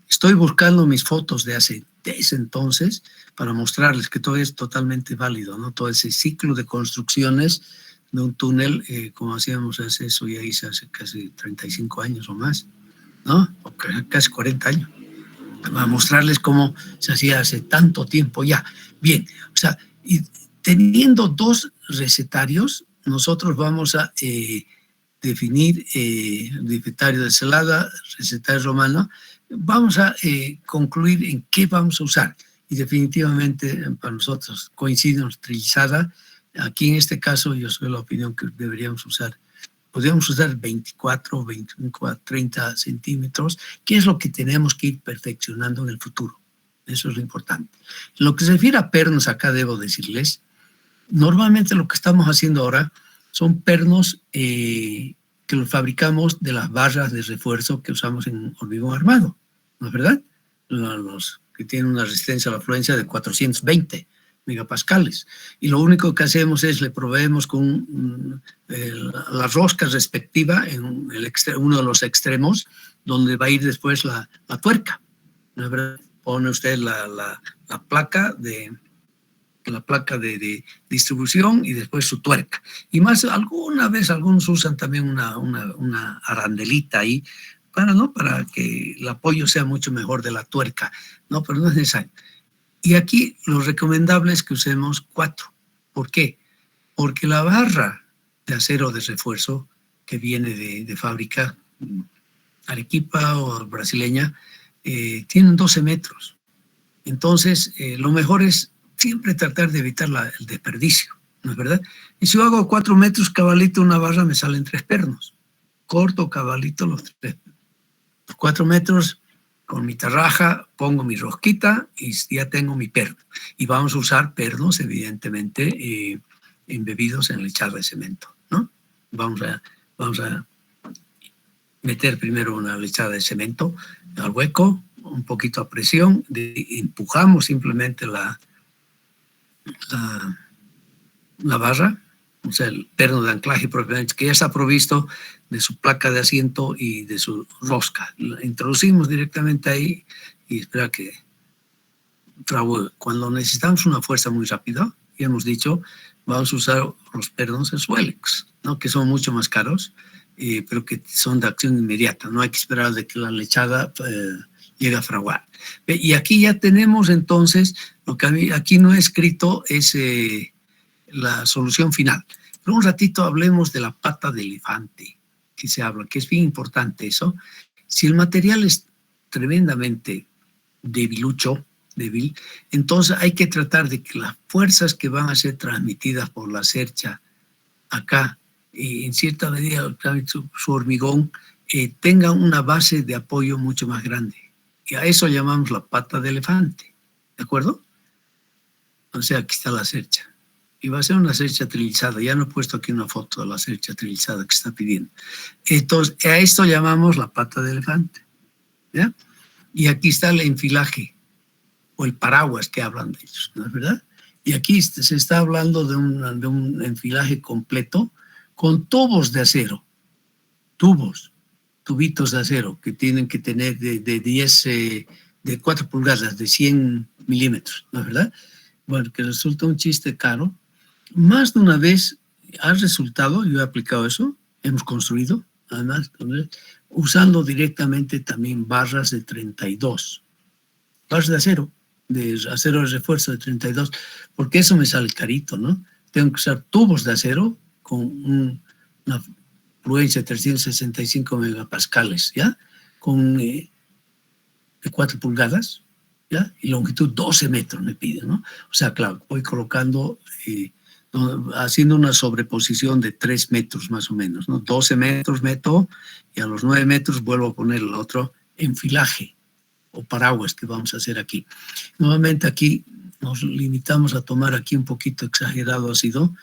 [SPEAKER 1] Estoy buscando mis fotos de hace ese entonces para mostrarles que todo es totalmente válido, ¿no? Todo ese ciclo de construcciones de un túnel, como hacíamos eso ya hice hace casi 35 años o más, ¿no? O casi 40 años. Para mostrarles cómo se hacía hace tanto tiempo ya. Bien, o sea, y teniendo 2 recetarios, nosotros vamos a definir recetario de Celada, recetario romano. Vamos a concluir en qué vamos a usar. Y definitivamente para nosotros coincide utilizada. Aquí en este caso yo soy la opinión que deberíamos usar. Podríamos usar 24, 25, 30 centímetros, que es lo que tenemos que ir perfeccionando en el futuro. Eso es lo importante. Lo que se refiere a pernos, acá debo decirles, normalmente lo que estamos haciendo ahora son pernos que los fabricamos de las barras de refuerzo que usamos en hormigón armado, ¿no es verdad? Los que tienen una resistencia a la afluencia de 420 megapascales. Y lo único que hacemos es le proveemos con la rosca respectiva en uno de los extremos, donde va a ir después la tuerca, ¿no es verdad? Pone usted la placa de distribución y después su tuerca. Y más, alguna vez algunos usan también una arandelita ahí para que el apoyo sea mucho mejor de la tuerca, ¿no? Pero no es necesario. Y aquí lo recomendable es que usemos 4. ¿Por qué? Porque la barra de acero de refuerzo que viene de fábrica, Arequipa o brasileña, tienen 12 metros. Entonces, lo mejor es siempre tratar de evitar el desperdicio, ¿no es verdad? Y si yo hago 4 metros cabalito una barra, me salen 3 pernos. Corto cabalito los 3. 4 metros, con mi tarraja, pongo mi rosquita y ya tengo mi perno. Y vamos a usar pernos, evidentemente, embebidos en lechada de cemento, ¿no? Vamos a meter primero una lechada de cemento al hueco, un poquito a presión, empujamos simplemente la barra, o sea, el perno de anclaje propiamente, que ya está provisto de su placa de asiento y de su rosca. La introducimos directamente ahí y espera que cuando necesitamos una fuerza muy rápida, ya hemos dicho, vamos a usar los pernos en Swellex, ¿no? Que son mucho más caros, pero que son de acción inmediata. No hay que esperar de que la lechada llegue a fraguar. Y aquí ya tenemos entonces, lo que aquí no he escrito es la solución final. Pero un ratito hablemos de la pata de elefante que se habla, que es bien importante eso. Si el material es tremendamente débil, entonces hay que tratar de que las fuerzas que van a ser transmitidas por la cercha acá, en cierta medida su hormigón, tengan una base de apoyo mucho más grande. Y a eso llamamos la pata de elefante, ¿de acuerdo? O sea, aquí está la cercha. Y va a ser una cercha trilizada. Ya no he puesto aquí una foto de la cercha trilizada que está pidiendo. Entonces, a esto llamamos la pata de elefante. ¿Ya? Y aquí está el enfilaje, o el paraguas que hablan de ellos, ¿no es verdad? Y aquí se está hablando de un enfilaje completo con tubos de acero. Tubitos de acero que tienen que tener de 4 pulgadas, de 100 milímetros, ¿no es verdad? Bueno, que resulta un chiste caro. Más de una vez ha resultado, yo he aplicado eso, hemos construido, además, usando directamente también barras de 32, barras de acero de refuerzo de 32, porque eso me sale carito, ¿no? Tengo que usar tubos de acero con una fluencia de 365 megapascales, ¿ya? Con de 4 pulgadas, ¿ya? Y longitud 12 metros me pide, ¿no? O sea, claro, voy colocando, haciendo una sobreposición de 3 metros más o menos, ¿no? 12 metros meto y a los 9 metros vuelvo a poner el otro enfilaje o paraguas que vamos a hacer aquí. Nuevamente aquí nos limitamos a tomar aquí un poquito exagerado ácido,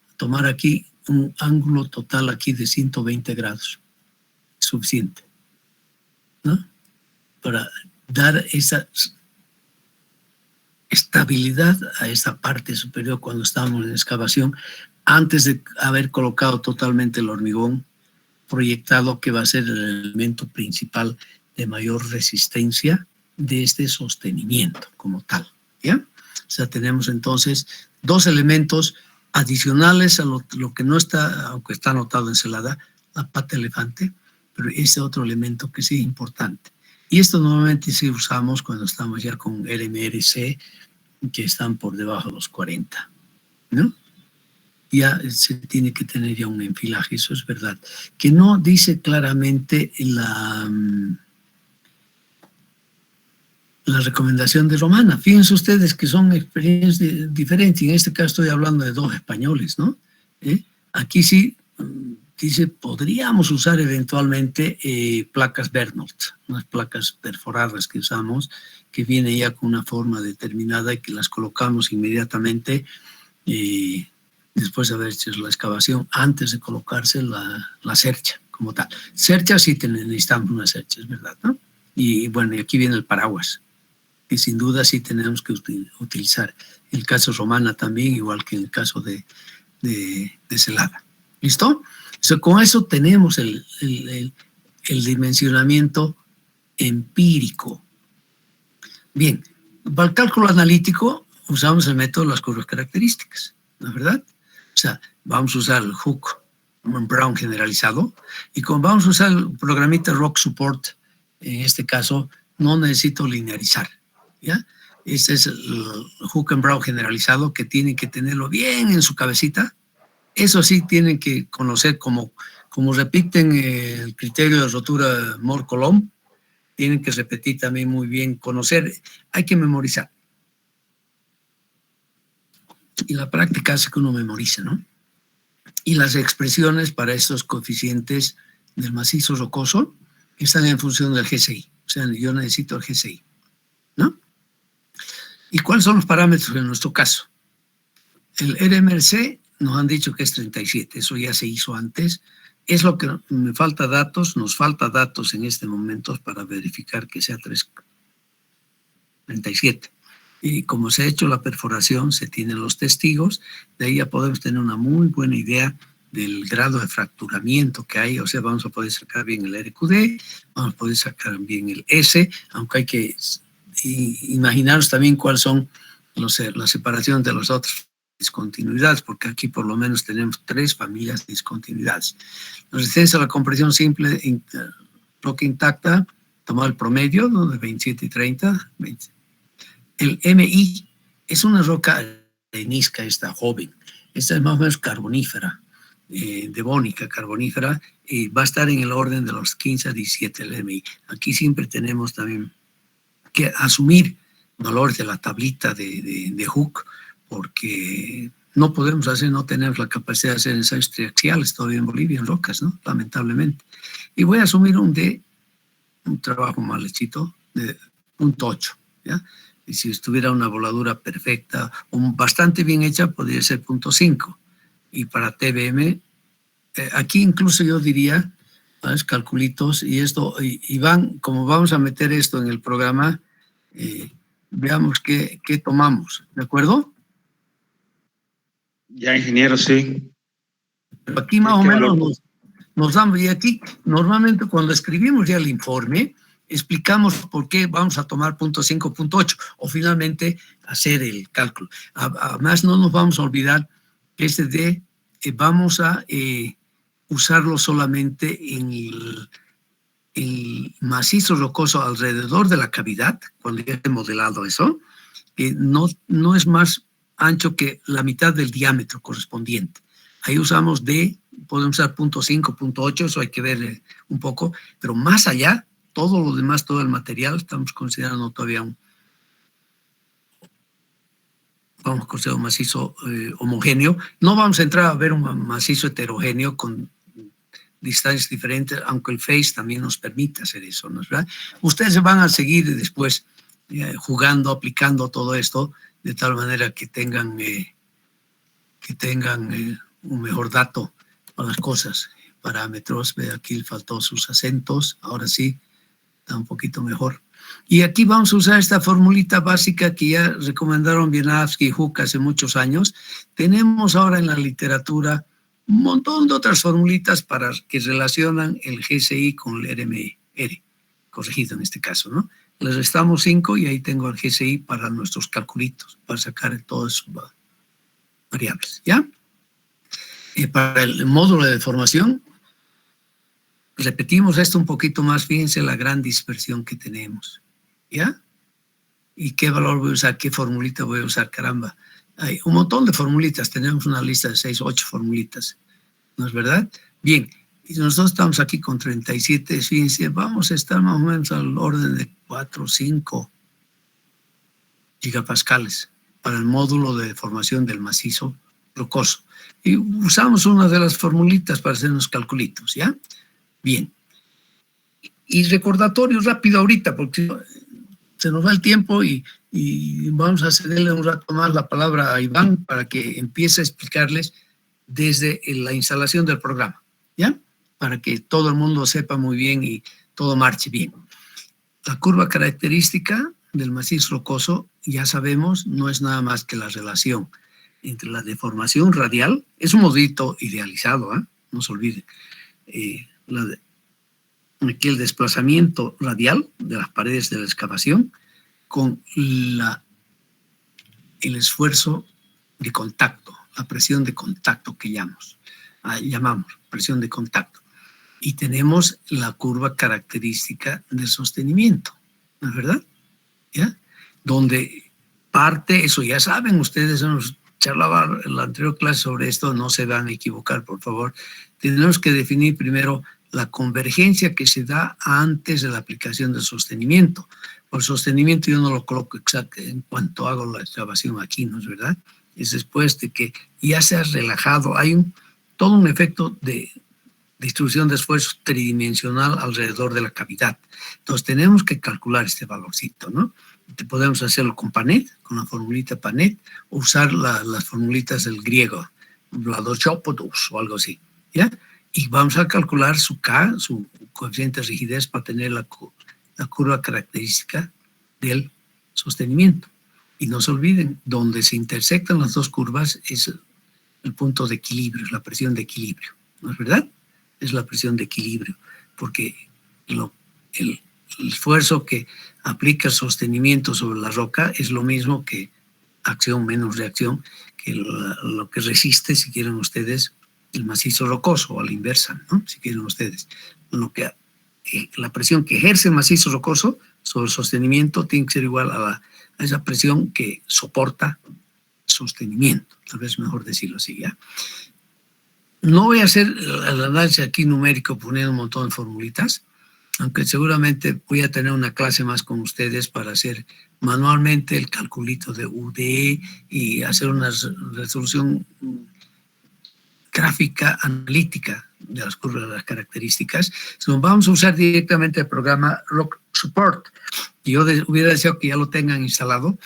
[SPEAKER 1] a tomar aquí un ángulo total aquí de 120 grados, suficiente, ¿no? Para dar esa estabilidad a esta parte superior cuando estamos en excavación, antes de haber colocado totalmente el hormigón proyectado, que va a ser el elemento principal de mayor resistencia de este sostenimiento como tal, ¿ya? O sea, tenemos entonces 2 elementos adicionales a lo que no está, aunque está anotado en celada, la pata elefante, pero ese otro elemento que sí es importante. Y esto normalmente sí usamos cuando estamos ya con RMRC, que están por debajo de los 40, ¿no? Ya se tiene que tener ya un enfilaje, eso es verdad. Que no dice claramente la recomendación de Romana. Fíjense ustedes que son experiencias diferentes. En este caso estoy hablando de 2 españoles, ¿no? Aquí sí dice, podríamos usar eventualmente placas Bernhardt, unas placas perforadas que usamos, que vienen ya con una forma determinada y que las colocamos inmediatamente después de haber hecho la excavación, antes de colocarse la cercha como tal. Cercha sí necesitamos una cercha, es verdad, ¿no? Y bueno, y aquí viene el paraguas, que sin duda sí tenemos que utilizar. En el caso Romana también, igual que en el caso de Celada. ¿Listo? O sea, con eso tenemos el dimensionamiento empírico. Bien, para el cálculo analítico usamos el método de las curvas características, ¿no es verdad? O sea, vamos a usar el Hook-Brown generalizado, y como vamos a usar el programita Rock Support, en este caso no necesito linearizar, ¿ya? Este es el Hook-Brown generalizado, que tienen que tenerlo bien en su cabecita. Eso sí, tienen que conocer como repiten el criterio de rotura Moore-Coulomb, tienen que repetir también muy bien, conocer, hay que memorizar. Y la práctica hace que uno memorice, ¿no? Y las expresiones para estos coeficientes del macizo rocoso están en función del GCI. O sea, yo necesito el GCI, ¿no? ¿Y cuáles son los parámetros en nuestro caso? El RMRC nos han dicho que es 37, eso ya se hizo antes. Es lo que me falta datos, nos falta datos en este momento para verificar que sea 37. Y como se ha hecho la perforación, se tienen los testigos, de ahí ya podemos tener una muy buena idea del grado de fracturamiento que hay. O sea, vamos a poder sacar bien el RQD, vamos a poder sacar bien el S, aunque hay que imaginaros también cuáles son las separaciones de las otras discontinuidades, porque aquí por lo menos tenemos 3 familias de discontinuidades. La resistencia a la compresión simple, roca intacta, tomar el promedio, ¿no? De 27 y 30, 20. El MI es una roca arenisca, esta joven. Esta es más o menos carbonífera, devónica, carbonífera, y va a estar en el orden de los 15 a 17 el MI. Aquí siempre tenemos también que asumir valores de la tablita de Hook, porque no tenemos la capacidad de hacer ensayos triaxiales todavía en Bolivia, en rocas, ¿no? Lamentablemente. Y voy a asumir un trabajo mal hechito, de 0.8. ¿ya? Y si estuviera una voladura perfecta o bastante bien hecha, podría ser 0.5. Y para TBM, aquí incluso yo diría, ¿sabes? Calculitos, y esto, Iván, como vamos a meter esto en el programa, veamos qué tomamos, ¿de acuerdo?
[SPEAKER 5] Ya, ingeniero, sí.
[SPEAKER 1] Pero aquí más o menos nos damos, y aquí normalmente cuando escribimos ya el informe, explicamos por qué vamos a tomar 0.5, 0.8 o finalmente hacer el cálculo. Además, no nos vamos a olvidar que vamos a usarlo solamente en el macizo rocoso alrededor de la cavidad, cuando ya esté modelado eso, que no es más ancho que la mitad del diámetro correspondiente. Ahí usamos podemos usar 0.5, 0.8, eso hay que ver un poco, pero más allá, todo lo demás, todo el material, estamos considerando todavía vamos a considerar un macizo homogéneo. No vamos a entrar a ver un macizo heterogéneo con distancias diferentes, aunque el FACE también nos permite hacer eso, ¿no es verdad? Ustedes van a seguir después jugando, aplicando todo esto, de tal manera que tengan un mejor dato para las cosas. Parámetros, ve aquí faltó sus acentos, ahora sí, está un poquito mejor. Y aquí vamos a usar esta formulita básica que ya recomendaron Wieniawski y Hooke hace muchos años. Tenemos ahora en la literatura un montón de otras formulitas que relacionan el GSI con el RMR, corregido en este caso, ¿no? Les restamos 5 y ahí tengo el GSI para nuestros calculitos, para sacar todas sus variables, ¿ya? Para el módulo de deformación, repetimos esto un poquito más, fíjense la gran dispersión que tenemos, ¿ya? ¿Y qué valor voy a usar? ¿Qué formulita voy a usar? Caramba, hay un montón de formulitas, tenemos una lista de 6, 8 formulitas, ¿no es verdad? Bien, y nosotros estamos aquí con 37, fíjense, vamos a estar más o menos al orden de 4 o 5 gigapascales para el módulo de deformación del macizo rocoso. Y usamos una de las formulitas para hacer unos calculitos, ¿ya? Bien. Y recordatorio rápido ahorita, porque se nos va el tiempo y vamos a cederle un rato más la palabra a Iván para que empiece a explicarles desde la instalación del programa, ¿ya? Para que todo el mundo sepa muy bien y todo marche bien. La curva característica del macizo rocoso, ya sabemos, no es nada más que la relación entre la deformación radial, es un modelito idealizado, no se olviden, aquí el desplazamiento radial de las paredes de la excavación con el esfuerzo de contacto, la presión de contacto que llamamos presión de contacto. Y tenemos la curva característica del sostenimiento, ¿no es verdad? ¿Ya? Donde parte, eso ya saben ustedes, nos charlaba en la anterior clase sobre esto, no se van a equivocar, por favor. Tenemos que definir primero la convergencia que se da antes de la aplicación del sostenimiento. Por sostenimiento yo no lo coloco exacto en cuanto hago la excavación aquí, ¿no es verdad? Es después de que ya se ha relajado, hay todo un efecto de distribución de esfuerzos tridimensional alrededor de la cavidad. Entonces tenemos que calcular este valorcito, ¿no? Podemos hacerlo con Panet, con la formulita Panet, o usar las formulitas del griego, Vladochopoulos o algo así, ¿ya? Y vamos a calcular su K, su coeficiente de rigidez, para tener la curva característica del sostenimiento. Y no se olviden, donde se intersectan las dos curvas es el punto de equilibrio, es la presión de equilibrio, ¿no es verdad? Es la presión de equilibrio, porque el esfuerzo que aplica el sostenimiento sobre la roca es lo mismo que acción menos reacción, que lo que resiste, si quieren ustedes, el macizo rocoso, o a la inversa, ¿no? Si quieren ustedes. La presión que ejerce el macizo rocoso sobre el sostenimiento tiene que ser igual a esa presión que soporta el sostenimiento, tal vez mejor decirlo así, ¿ya? No voy a hacer el análisis aquí numérico poniendo un montón de formulitas, aunque seguramente voy a tener una clase más con ustedes para hacer manualmente el calculito de UDE y hacer una resolución gráfica analítica de las curvas de las características. Vamos a usar directamente el programa Rock Support. Yo hubiera deseado que ya lo tengan instalado.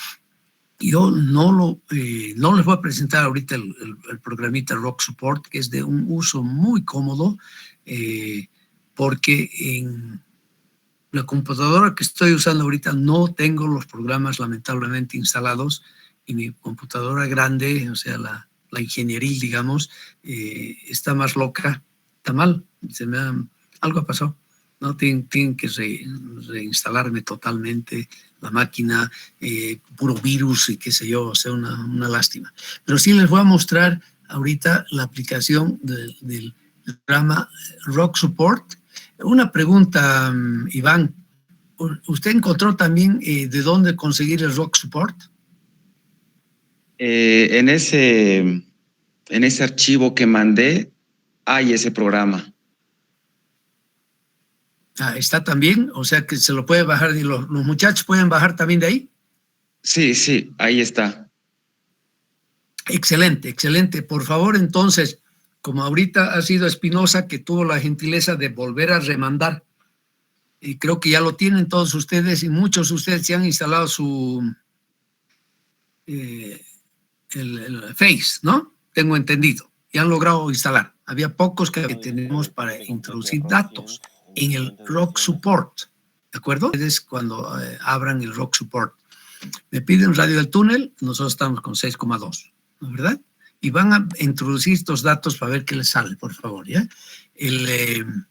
[SPEAKER 1] Yo no les voy a presentar ahorita el programita Rock Support, que es de un uso muy cómodo, porque en la computadora que estoy usando ahorita no tengo los programas lamentablemente instalados, y mi computadora grande, o sea, la ingenieril, digamos, está más loca, está mal, algo ha pasado. No tienen que reinstalarme totalmente la máquina, puro virus y qué sé yo, o sea, una lástima. Pero sí les voy a mostrar ahorita la aplicación del programa Rock Support. Una pregunta, Iván, ¿usted encontró también de dónde conseguir el Rock Support?
[SPEAKER 5] En ese archivo que mandé hay ese programa.
[SPEAKER 1] Está también, o sea que se lo puede bajar, y los muchachos pueden bajar también de ahí.
[SPEAKER 5] Sí, ahí está.
[SPEAKER 1] Excelente, excelente. Por favor, entonces, como ahorita ha sido Espinosa, que tuvo la gentileza de volver a remandar, y creo que ya lo tienen todos ustedes, y muchos de ustedes se han instalado su el Face, ¿no? Tengo entendido, ya han logrado instalar. Había pocos que tenemos para introducir datos en el Rock Support, ¿de acuerdo? Ustedes cuando abran el Rock Support, me piden radio del túnel, nosotros estamos con 6,2, ¿no es verdad? Y van a introducir estos datos para ver qué les sale, por favor, ¿ya? El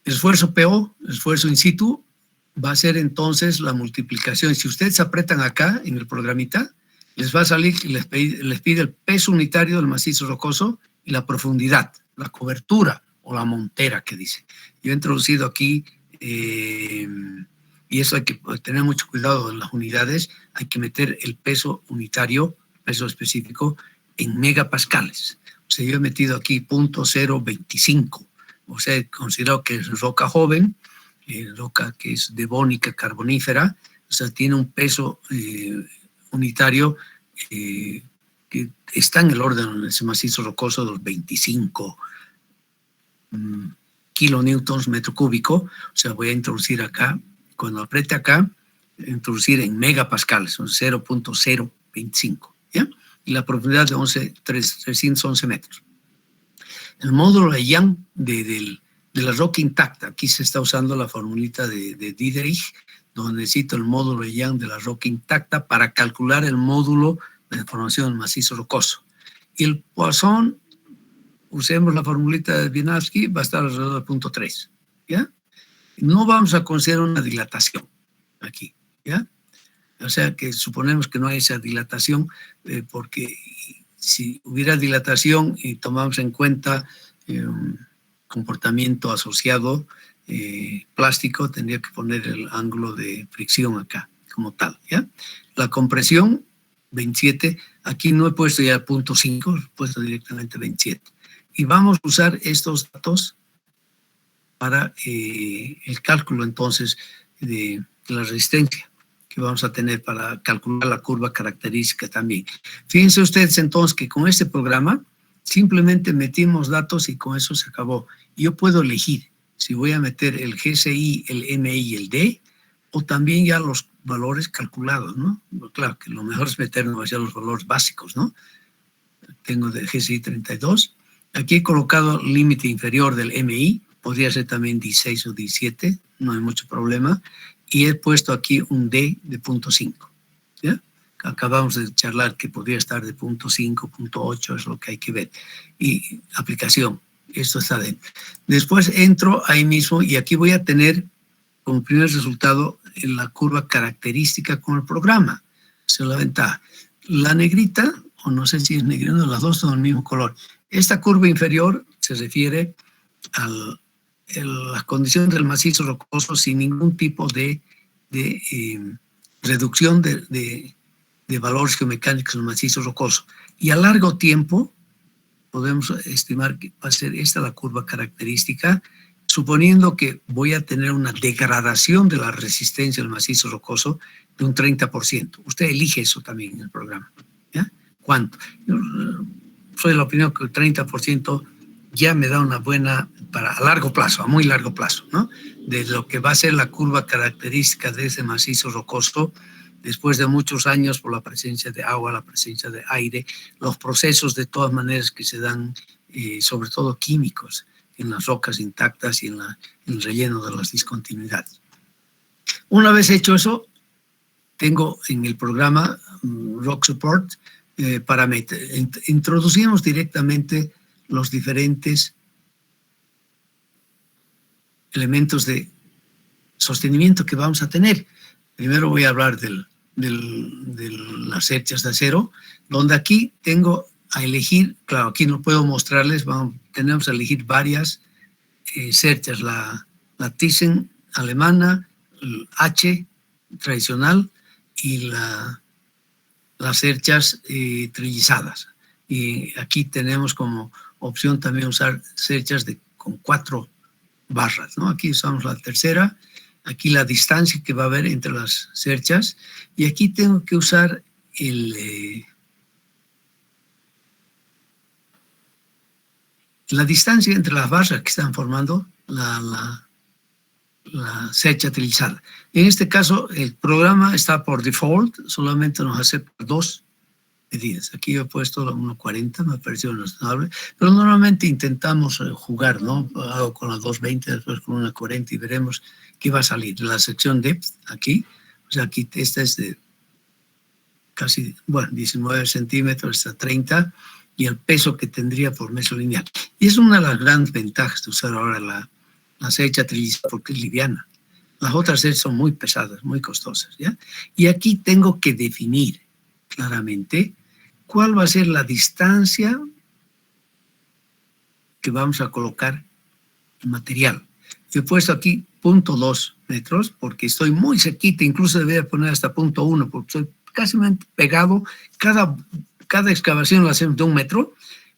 [SPEAKER 1] esfuerzo PO, esfuerzo in situ, va a ser entonces la multiplicación. Si ustedes apretan acá en el programita, les va a salir y les pide el peso unitario del macizo rocoso y la profundidad, la cobertura o la montera que dice. Yo he introducido aquí, y eso hay que tener mucho cuidado en las unidades, hay que meter el peso unitario, peso específico, en megapascales. O sea, yo he metido aquí 0.025. O sea, he considerado que es roca joven, roca que es devónica carbonífera, o sea, tiene un peso unitario que está en el orden de ese macizo rocoso de los 25 kilonewtons metro cúbico. O sea, voy a introducir acá, cuando apriete acá, introducir en megapascales, son 0.025, ¿ya? Y la profundidad de 311 metros. El módulo de Young de la roca intacta, aquí se está usando la formulita de Dieterich, donde necesito el módulo de Young de la roca intacta para calcular el módulo de formación del macizo rocoso. Y el Poisson, usemos la formulita de Wieniawski, va a estar alrededor del 0.3, ¿ya? No vamos a considerar una dilatación aquí, ¿ya? O sea que suponemos que no hay esa dilatación, porque si hubiera dilatación y tomamos en cuenta comportamiento asociado plástico, tendría que poner el ángulo de fricción acá, como tal, ¿ya? La compresión, 27, aquí no he puesto ya 0.5, he puesto directamente 27. Y vamos a usar estos datos para el cálculo, entonces, de la resistencia que vamos a tener para calcular la curva característica también. Fíjense ustedes entonces que con este programa simplemente metimos datos y con eso se acabó. Yo puedo elegir si voy a meter el GCI, el MI y el D, o también ya los valores calculados, ¿no? Claro que lo mejor es meter ya los valores básicos, ¿no? Tengo de GCI 32. Aquí he colocado el límite inferior del MI, podría ser también 16 o 17, no hay mucho problema. Y he puesto aquí un D de 0.5, ¿ya? Acabamos de charlar que podría estar de 0.5, 0.8, es lo que hay que ver. Y aplicación, esto está dentro. Después entro ahí mismo y aquí voy a tener como primer resultado en la curva característica con el programa. Esa es la ventaja. La negrita, o no sé si es negrita, las dos son del mismo color. Esta curva inferior se refiere a la condición del macizo rocoso sin ningún tipo de reducción de valores geomecánicos del macizo rocoso. Y a largo tiempo podemos estimar que va a ser esta la curva característica, suponiendo que voy a tener una degradación de la resistencia del macizo rocoso de un 30%. Usted elige eso también en el programa, ¿ya? ¿Cuánto? Yo soy de la opinión que el 30% ya me da una buena, para a largo plazo, a muy largo plazo, ¿no? de lo que va a ser la curva característica de ese macizo rocoso, después de muchos años por la presencia de agua, la presencia de aire, los procesos de todas maneras que se dan, sobre todo químicos, en las rocas intactas y en el relleno de las discontinuidades. Una vez hecho eso, tengo en el programa Rock Support introducimos directamente los diferentes elementos de sostenimiento que vamos a tener. Primero voy a hablar de las cerchas de acero, donde aquí tengo a elegir, claro, aquí no puedo mostrarles, tenemos a elegir varias cerchas, la Thyssen alemana, el H tradicional y las cerchas trillizadas. Y aquí tenemos como opción también usar cerchas con 4 barras, ¿no? Aquí usamos la tercera, aquí la distancia que va a haber entre las cerchas, y aquí tengo que usar la distancia entre las barras que están formando la cercha trillizada. En este caso, el programa está por default, solamente nos acepta 2 medidas. Aquí yo he puesto la 1.40, me pareció razonable, pero normalmente intentamos jugar, ¿no? Hago con la 2.20, después con 1.40 y veremos qué va a salir. La sección depth, aquí, o sea, aquí esta es de casi, 19 centímetros hasta 30, y el peso que tendría por metro lineal. Y es una de las grandes ventajas de usar ahora la cercha trillizada, porque es liviana. Las otras cerchas son muy pesadas, muy costosas, ¿ya? Y aquí tengo que definir claramente cuál va a ser la distancia que vamos a colocar el material. Yo he puesto aquí 0.2 metros porque estoy muy cerquita, incluso debería poner hasta 0.1 porque estoy casi pegado. Cada excavación la hacemos de 1 metro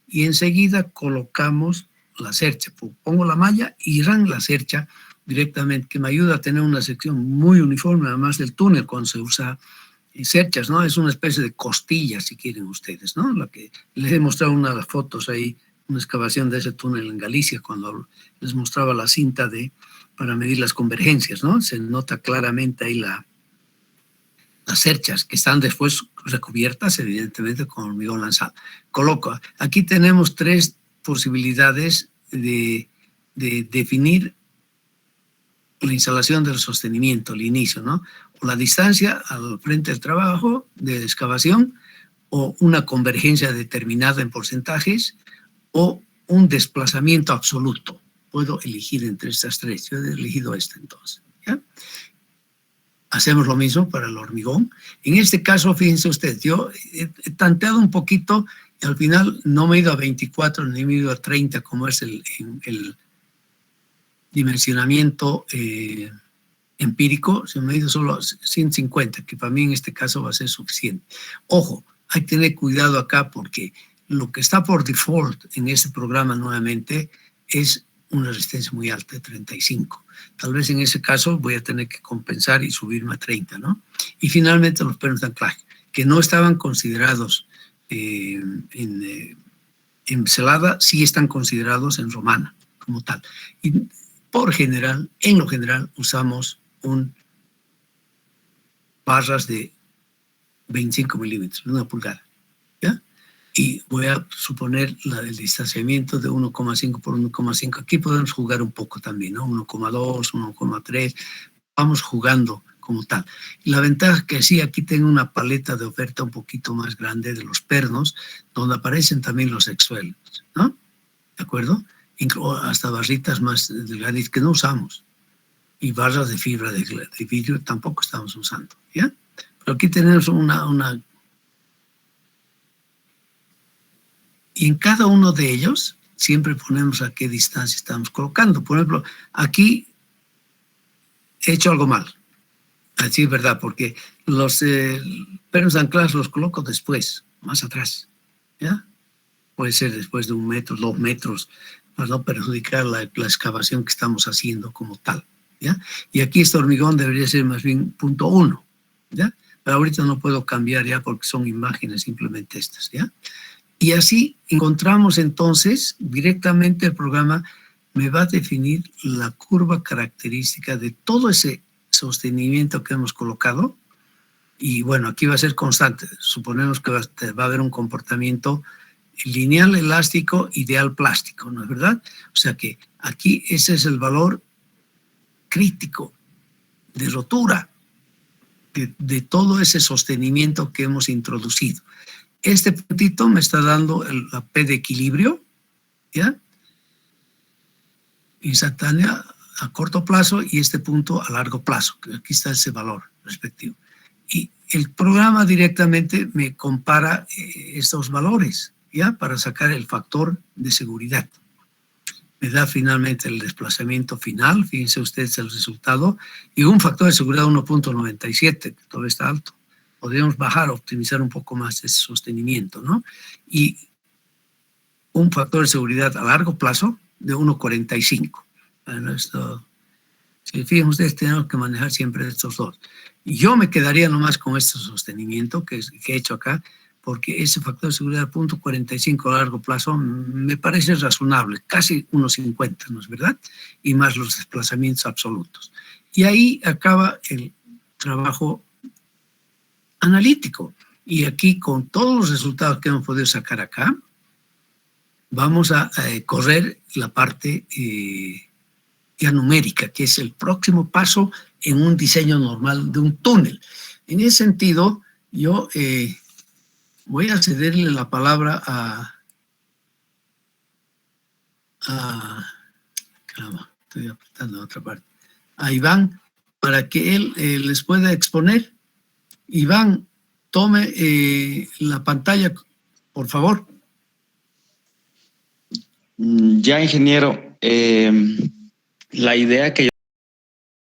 [SPEAKER 1] y enseguida colocamos la cercha. Pongo la malla y irán la cercha directamente, que me ayuda a tener una sección muy uniforme, además del túnel cuando se usa cerchas, ¿no? Es una especie de costilla, si quieren ustedes, ¿no? La que les he mostrado una de las fotos ahí, una excavación de ese túnel en Galicia, cuando les mostraba la cinta para medir las convergencias, ¿no? Se nota claramente ahí las cerchas que están después recubiertas, evidentemente, con hormigón lanzado. Coloco, aquí tenemos 3 posibilidades de definir la instalación del sostenimiento, el inicio, ¿no? O la distancia al frente del trabajo de excavación, o una convergencia determinada en porcentajes, o un desplazamiento absoluto. Puedo elegir entre estas 3. Yo he elegido esta entonces, ¿ya? Hacemos lo mismo para el hormigón. En este caso, fíjense usted, yo he tanteado un poquito y al final no me he ido a 24 ni me he ido a 30, como es el dimensionamiento empírico, se me ha ido solo a 150, que para mí en este caso va a ser suficiente. Ojo, hay que tener cuidado acá porque lo que está por default en este programa nuevamente es una resistencia muy alta de 35. Tal vez en ese caso voy a tener que compensar y subirme a 30, ¿no? Y finalmente los pernos de anclaje, que no estaban considerados en Celada, sí están considerados en Romana como tal. Y en lo general, usamos barras de 25 milímetros, 1 pulgada, ¿ya? Y voy a suponer el distanciamiento de 1,5 por 1,5. Aquí podemos jugar un poco también, ¿no? 1,2, 1,3. Vamos jugando como tal. Y la ventaja es que sí, aquí tengo una paleta de oferta un poquito más grande de los pernos, donde aparecen también los exsuelos, ¿no? ¿De acuerdo? Hasta barritas más delgaditas que no usamos. Y barras de fibra de vidrio tampoco estamos usando, ¿ya? Pero aquí tenemos y en cada uno de ellos siempre ponemos a qué distancia estamos colocando. Por ejemplo, aquí he hecho algo mal. Así es verdad, porque los pernos de anclaje los coloco después, más atrás, ¿ya? Puede ser después de 1 metro, 2 metros, para no perjudicar la excavación que estamos haciendo como tal, ¿ya? Y aquí este hormigón debería ser más bien 0.1, ¿ya? Pero ahorita no puedo cambiar ya porque son imágenes simplemente estas, ¿ya? Y así encontramos entonces directamente el programa me va a definir la curva característica de todo ese sostenimiento que hemos colocado. Y bueno, aquí va a ser constante. Suponemos que va a haber un comportamiento lineal elástico, ideal plástico, ¿no es verdad? O sea que aquí ese es el valor crítico de rotura de todo ese sostenimiento que hemos introducido. Este puntito me está dando la P de equilibrio, ¿ya? Instantánea a corto plazo y este punto a largo plazo. Aquí está ese valor respectivo. Y el programa directamente me compara estos valores, ¿ya? Para sacar el factor de seguridad. Me da finalmente el desplazamiento final, fíjense ustedes el resultado, y un factor de seguridad 1.97, que todavía está alto. Podríamos bajar, optimizar un poco más ese sostenimiento, ¿no? Y un factor de seguridad a largo plazo de 1.45. Bueno, esto, si fíjense ustedes, tenemos que manejar siempre estos dos. Yo me quedaría nomás con este sostenimiento que he hecho acá, porque ese factor de seguridad 0.45 a largo plazo me parece razonable, casi 1.50, ¿no es verdad? Y más los desplazamientos absolutos. Y ahí acaba el trabajo analítico. Y aquí, con todos los resultados que hemos podido sacar acá, vamos a correr la parte ya numérica, que es el próximo paso en un diseño normal de un túnel. En ese sentido, yo voy a cederle la palabra caramba, estoy apretando a otra parte, a Iván, para que él les pueda exponer. Iván, tome la pantalla, por favor.
[SPEAKER 5] Ya, ingeniero, la idea que yo